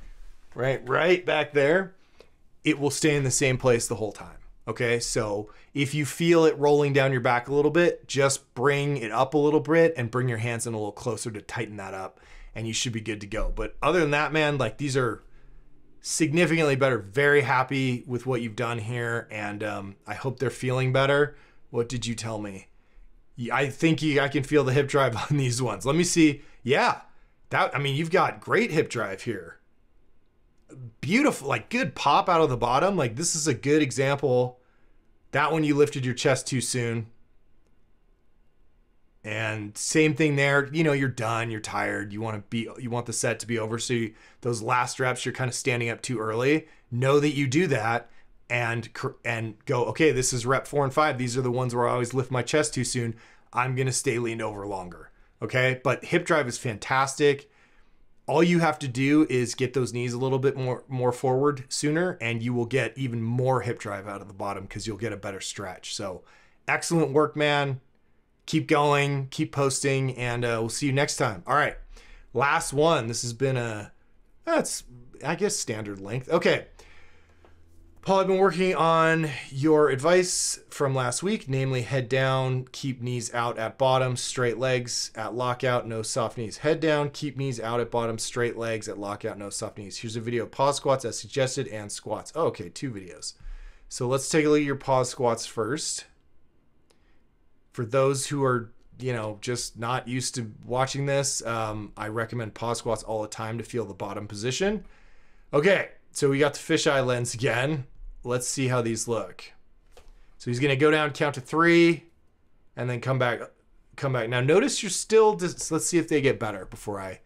right back there, it will stay in the same place the whole time. Okay, so if you feel it rolling down your back a little bit, just bring it up a little bit and bring your hands in a little closer to tighten that up, and you should be good to go. But other than that, man, like these are significantly better. Very happy with what you've done here, and I hope they're feeling better. What did you tell me? I think I can feel the hip drive on these ones. Let me see. Yeah, I mean, you've got great hip drive here. Beautiful, like good pop out of the bottom. Like this is a good example. That one you lifted your chest too soon. And same thing there, you know, you're done, you're tired, you want the set to be over. So those last reps, you're kind of standing up too early. Know that you do that and go, okay, this is rep 4 and 5. These are the ones where I always lift my chest too soon. I'm going to stay leaned over longer. Okay. But hip drive is fantastic. All you have to do is get those knees a little bit more forward sooner, and you will get even more hip drive out of the bottom because you'll get a better stretch. So excellent work, man. Keep going, keep posting, and we'll see you next time. All right, last one. This has been that's, I guess, standard length. Okay. Paul, I've been working on your advice from last week, namely head down, keep knees out at bottom, straight legs at lockout, no soft knees. Head down, keep knees out at bottom, straight legs at lockout, no soft knees. Here's a video of pause squats as suggested and squats. Oh, okay, 2 videos. So let's take a look at your pause squats first. For those who are, you know, just not used to watching this, I recommend pause squats all the time to feel the bottom position. Okay, so we got the fisheye lens again. Let's see how these look. So he's going to go down, count to 3, and then come back. Now notice you're still, let's see if they get better before I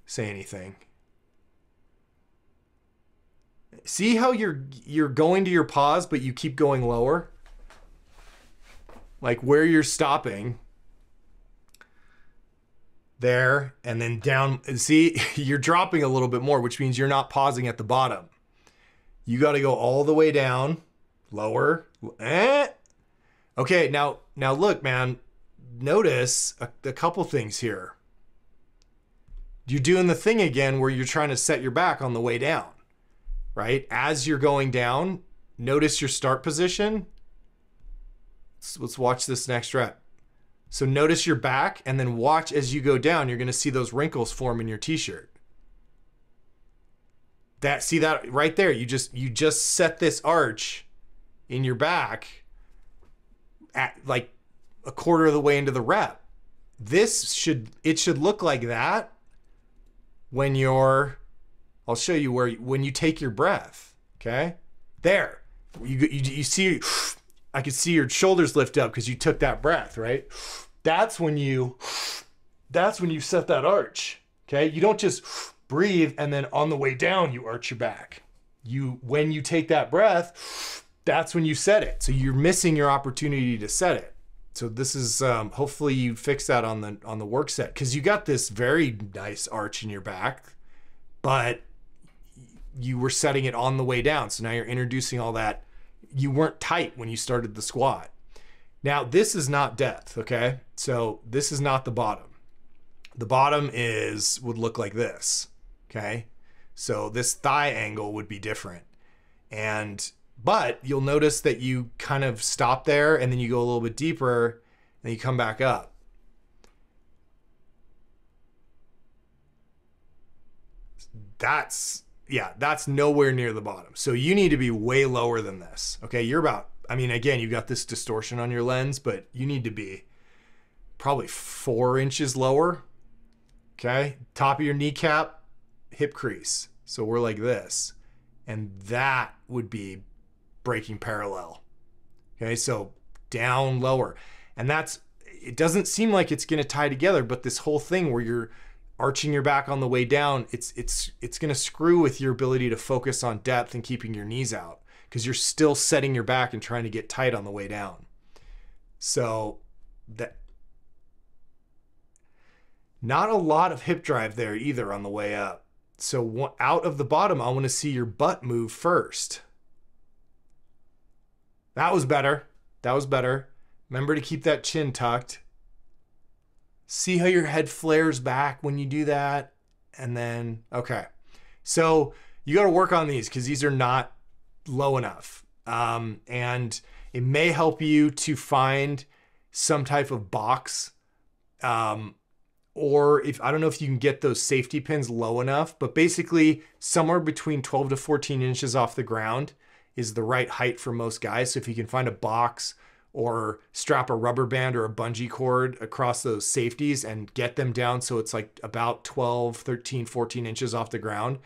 say anything. See how you're going to your pause, but you keep going lower? Like where you're stopping. There, and then down. See, you're dropping a little bit more, which means you're not pausing at the bottom. You got to go all the way down, lower. Okay, now look, man. Notice a couple things here. You're doing the thing again where you're trying to set your back on the way down, right? As you're going down, notice your start position. Let's watch this next rep. So notice your back, and then watch as you go down. You're going to see those wrinkles form in your t-shirt. See that right there? You just set this arch in your back at like a quarter of the way into the rep. It should look like that when I'll show you when you take your breath. Okay, there. You see. I could see your shoulders lift up because you took that breath, right? That's when you set that arch. Okay, you don't just breathe and then on the way down you arch your back. When you take that breath, that's when you set it. So you're missing your opportunity to set it. So this is hopefully you fix that on the work set, because you got this very nice arch in your back, but you were setting it on the way down. So now you're introducing all that. You weren't tight when you started the squat. Now this is not depth, okay? So this is not the bottom. The bottom would look like this, okay? So this thigh angle would be different. But you'll notice that you kind of stop there and then you go a little bit deeper and you come back up. That's nowhere near the bottom. So you need to be way lower than this. Okay, again, you got this distortion on your lens, but you need to be probably 4 inches lower. Okay, top of your kneecap, hip crease. So we're like this. And that would be breaking parallel. Okay, so down lower. And it doesn't seem like it's gonna tie together, but this whole thing where you're arching your back on the way down, it's going to screw with your ability to focus on depth and keeping your knees out, because you're still setting your back and trying to get tight on the way down. So not a lot of hip drive there either on the way up. So out of the bottom, I want to see your butt move first. That was better. Remember to keep that chin tucked. See how your head flares back when you do that? And then, okay. So you got to work on these because these are not low enough. And it may help you to find some type of box. Or if, I don't know if you can get those safety pins low enough, but basically somewhere between 12 to 14 inches off the ground is the right height for most guys. So if you can find a box or strap a rubber band or a bungee cord across those safeties and get them down so it's like about 12, 13, 14 inches off the ground,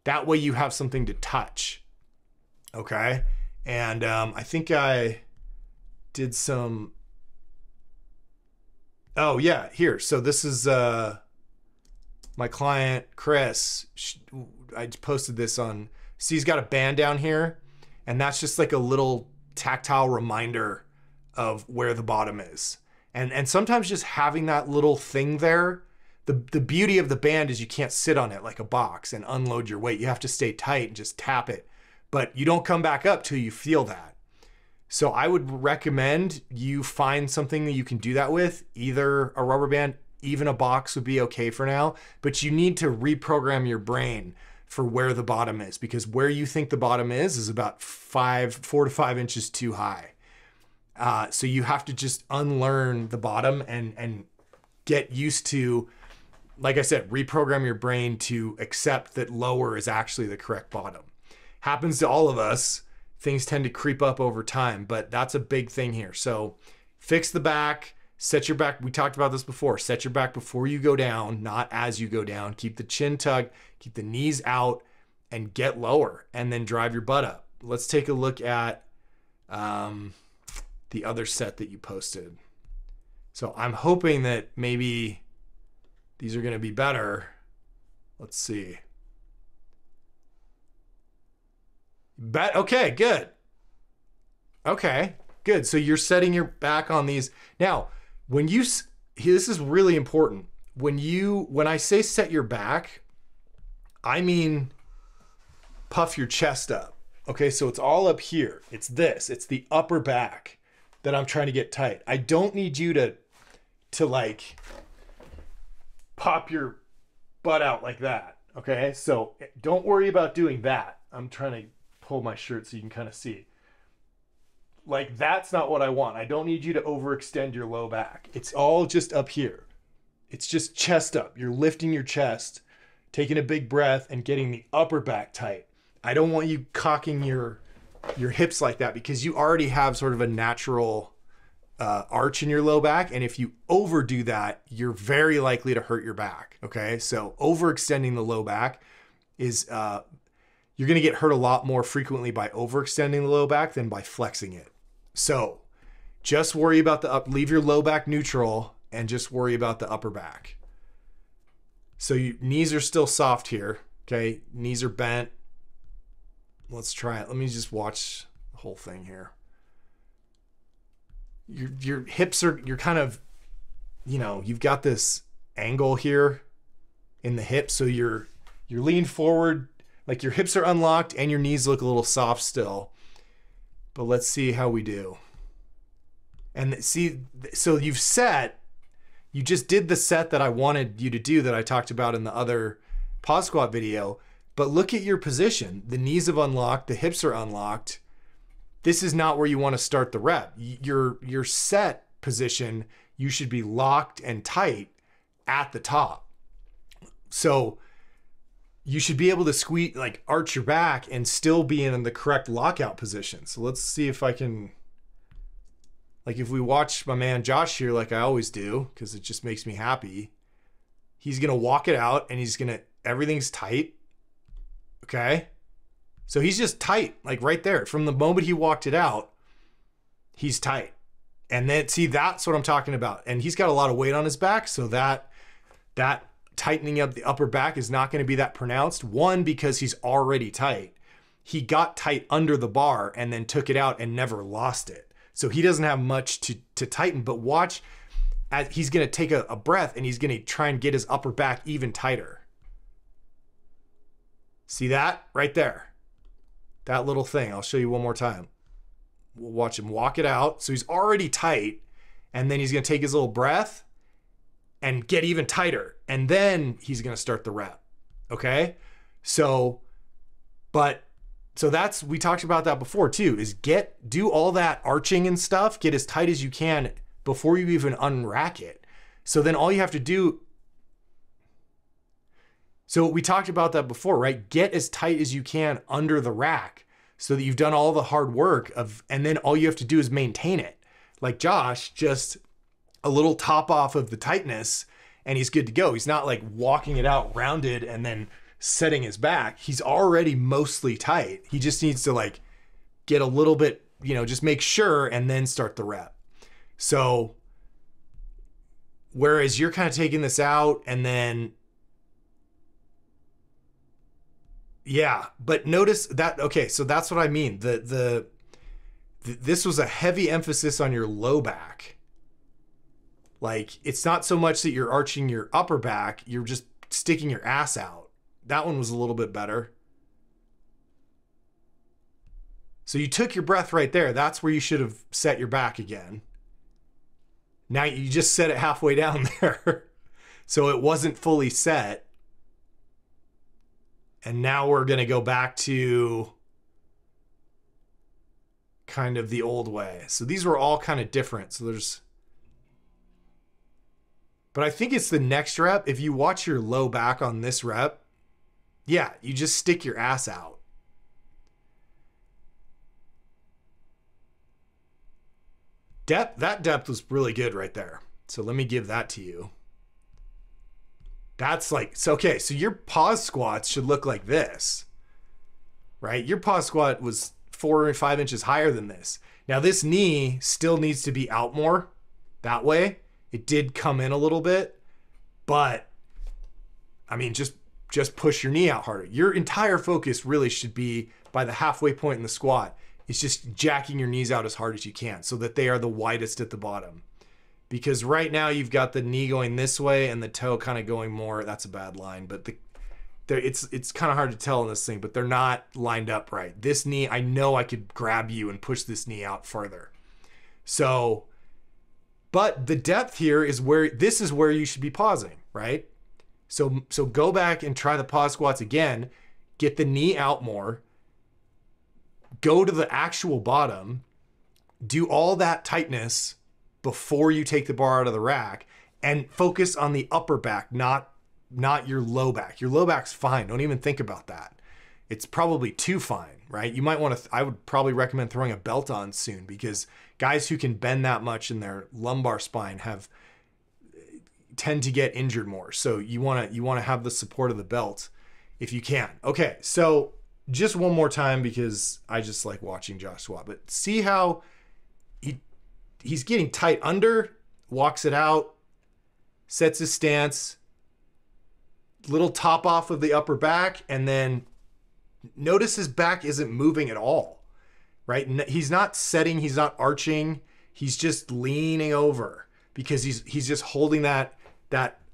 that way you have something to touch. Okay. And I think I did some, oh yeah, here. So this is my client, Chris. I posted this on, see, he's got a band down here, and that's just like a little tactile reminder of where the bottom is. And sometimes just having that little thing there, the beauty of the band is you can't sit on it like a box and unload your weight. You have to stay tight and just tap it. But you don't come back up till you feel that. So I would recommend you find something that you can do that with, either a rubber band, even a box would be okay for now, but you need to reprogram your brain for where the bottom is, because where you think the bottom is about 4 to 5 inches too high. So you have to just unlearn the bottom and get used to, like I said, reprogram your brain to accept that lower is actually the correct bottom. Happens to all of us. Things tend to creep up over time, but that's a big thing here. So fix the back, set your back. We talked about this before. Set your back before you go down, not as you go down. Keep the chin tucked, keep the knees out, and get lower, and then drive your butt up. Let's take a look at the other set that you posted. So I'm hoping that maybe these are going to be better. Let's see. Okay, good. Okay, good. So you're setting your back on these. Now, when you, this is really important. When I say set your back, I mean puff your chest up. Okay, so it's all up here. It's this. It's the upper back that I'm trying to get tight. I don't need you to like pop your butt out like that. Okay, so don't worry about doing that. I'm trying to pull my shirt so you can kind of see. Like, that's not what I want. I don't need you to overextend your low back. It's all just up here. It's just chest up. You're lifting your chest, taking a big breath, and getting the upper back tight. I don't want you cocking your hips like that, because you already have sort of a natural arch in your low back. And if you overdo that, you're very likely to hurt your back. Okay, so overextending the low back is, you're going to get hurt a lot more frequently by overextending the low back than by flexing it. So just worry about leave your low back neutral and just worry about the upper back. So knees are still soft here. Okay, knees are bent. Let's try it. Let me just watch the whole thing here. Your hips are, you're kind of, you've got this angle here in the hips. So you're leaned forward, like your hips are unlocked and your knees look a little soft still. But let's see how we do. And see, so you just did the set that I wanted you to do that I talked about in the other pause squat video. But look at your position. The knees have unlocked, the hips are unlocked. This is not where you want to start the rep. Your set position, you should be locked and tight at the top. So you should be able to squeeze, like arch your back and still be in the correct lockout position. So let's see if I can, like if we watch my man Josh here, like I always do, because it just makes me happy. He's going to walk it out and everything's tight. Okay. So he's just tight, like right there. From the moment he walked it out, he's tight. And then see, that's what I'm talking about. And he's got a lot of weight on his back. So that tightening up the upper back is not going to be that pronounced. One, because he's already tight. He got tight under the bar and then took it out and never lost it. So he doesn't have much to tighten, but watch as he's going to take a breath and he's going to try and get his upper back even tighter. See that right there? That little thing. I'll show you one more time. We'll watch him walk it out. So he's already tight, and then he's going to take his little breath and get even tighter. And then he's going to start the rep. Okay. So that's, we talked about that before too, is do all that arching and stuff, get as tight as you can before you even unrack it. So then all you have to do, so we talked about that before, right? Get as tight as you can under the rack so that you've done all the hard work and then all you have to do is maintain it. Like Josh, just a little top off of the tightness and he's good to go. He's not like walking it out rounded and then setting his back. He's already mostly tight. He just needs to like get a little bit, just make sure and then start the rep. So whereas you're kind of taking this out and then, yeah, but notice that, okay, so that's what I mean. This was a heavy emphasis on your low back. Like, it's not so much that you're arching your upper back, you're just sticking your ass out. That one was a little bit better. So you took your breath right there. That's where you should have set your back again. Now you just set it halfway down there. So it wasn't fully set. And now we're going to go back to kind of the old way. So these were all kind of different. So but I think it's the next rep. If you watch your low back on this rep, yeah, you just stick your ass out. That depth was really good right there. So let me give that to you. That's like, so okay, so your pause squats should look like this, right? Your pause squat was 4 or 5 inches higher than this. Now this knee still needs to be out more that way. It did come in a little bit, but I mean, just push your knee out harder. Your entire focus really should be by the halfway point in the squat. It's just jacking your knees out as hard as you can so that they are the widest at the bottom. Because right now you've got the knee going this way and the toe kind of going more. That's a bad line, but it's kind of hard to tell in this thing, but they're not lined up right. This knee, I know I could grab you and push this knee out further. So, but the depth here is this is where you should be pausing, right? So go back and try the pause squats again, get the knee out more, go to the actual bottom, do all that tightness before you take the bar out of the rack, and focus on the upper back, not your low back. Your low back's fine. Don't even think about that. It's probably too fine, right? You might want to, I would probably recommend throwing a belt on soon, because guys who can bend that much in their lumbar spine tend to get injured more. So you want to have the support of the belt if you can. Okay, so just one more time, because I just like watching Josh squat, but see how he's getting tight under, walks it out, sets his stance, little top off of the upper back, and then notice his back isn't moving at all, right? He's not setting, he's not arching, he's just leaning over, because he's just holding that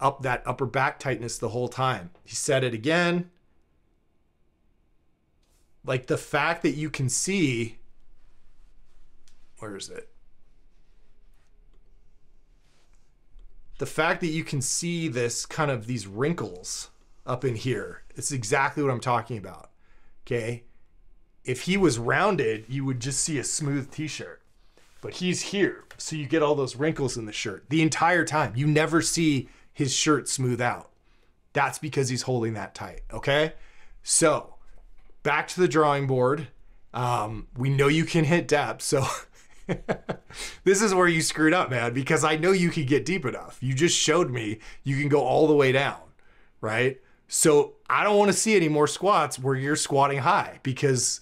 upper back tightness the whole time. He said it again. Like the fact that you can see, where is it? The fact that you can see this kind of these wrinkles up in here, it's exactly what I'm talking about. Okay. If he was rounded, you would just see a smooth t-shirt, but he's here. So you get all those wrinkles in the shirt the entire time. You never see his shirt smooth out. That's because he's holding that tight. Okay. So back to the drawing board. We know you can hit depth. So this is where you screwed up, man, because I know you can get deep enough. You just showed me you can go all the way down, right? So I don't want to see any more squats where you're squatting high, because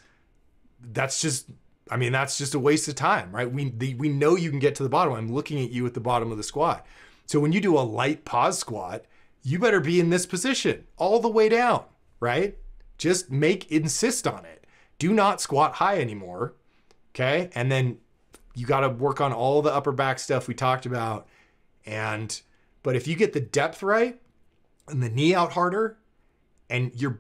that's just a waste of time, right? We know you can get to the bottom. I'm looking at you at the bottom of the squat. So when you do a light pause squat, you better be in this position all the way down, right? Just insist on it. Do not squat high anymore, okay? And then you got to work on all the upper back stuff we talked about. But if you get the depth right and the knee out harder, and your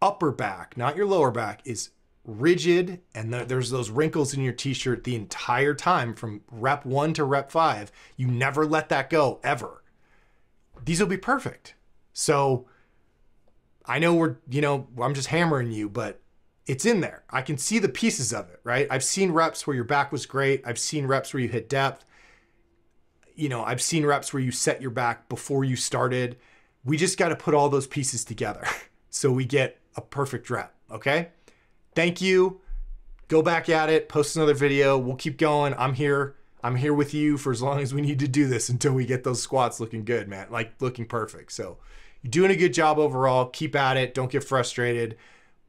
upper back, not your lower back, is rigid, and there's those wrinkles in your t-shirt the entire time from rep 1 to rep 5, you never let that go ever. these will be perfect. So I know I'm just hammering you, but it's in there. I can see the pieces of it, right? I've seen reps where your back was great. I've seen reps where you hit depth. I've seen reps where you set your back before you started. We just got to put all those pieces together so we get a perfect rep, okay? Thank you. Go back at it, post another video. We'll keep going. I'm here with you for as long as we need to do this until we get those squats looking good, man, like looking perfect. So you're doing a good job overall. Keep at it. Don't get frustrated.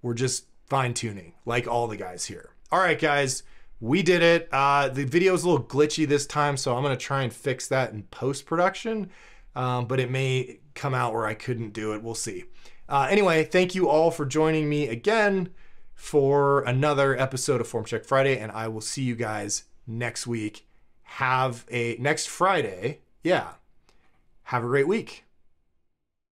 We're just fine tuning like all the guys here. All right, guys, we did it. The video is a little glitchy this time, so I'm going to try and fix that in post-production, but it may come out where I couldn't do it. We'll see. Anyway, thank you all for joining me again for another episode of Form Check Friday, and I will see you guys next week. Next Friday. Yeah. Have a great week.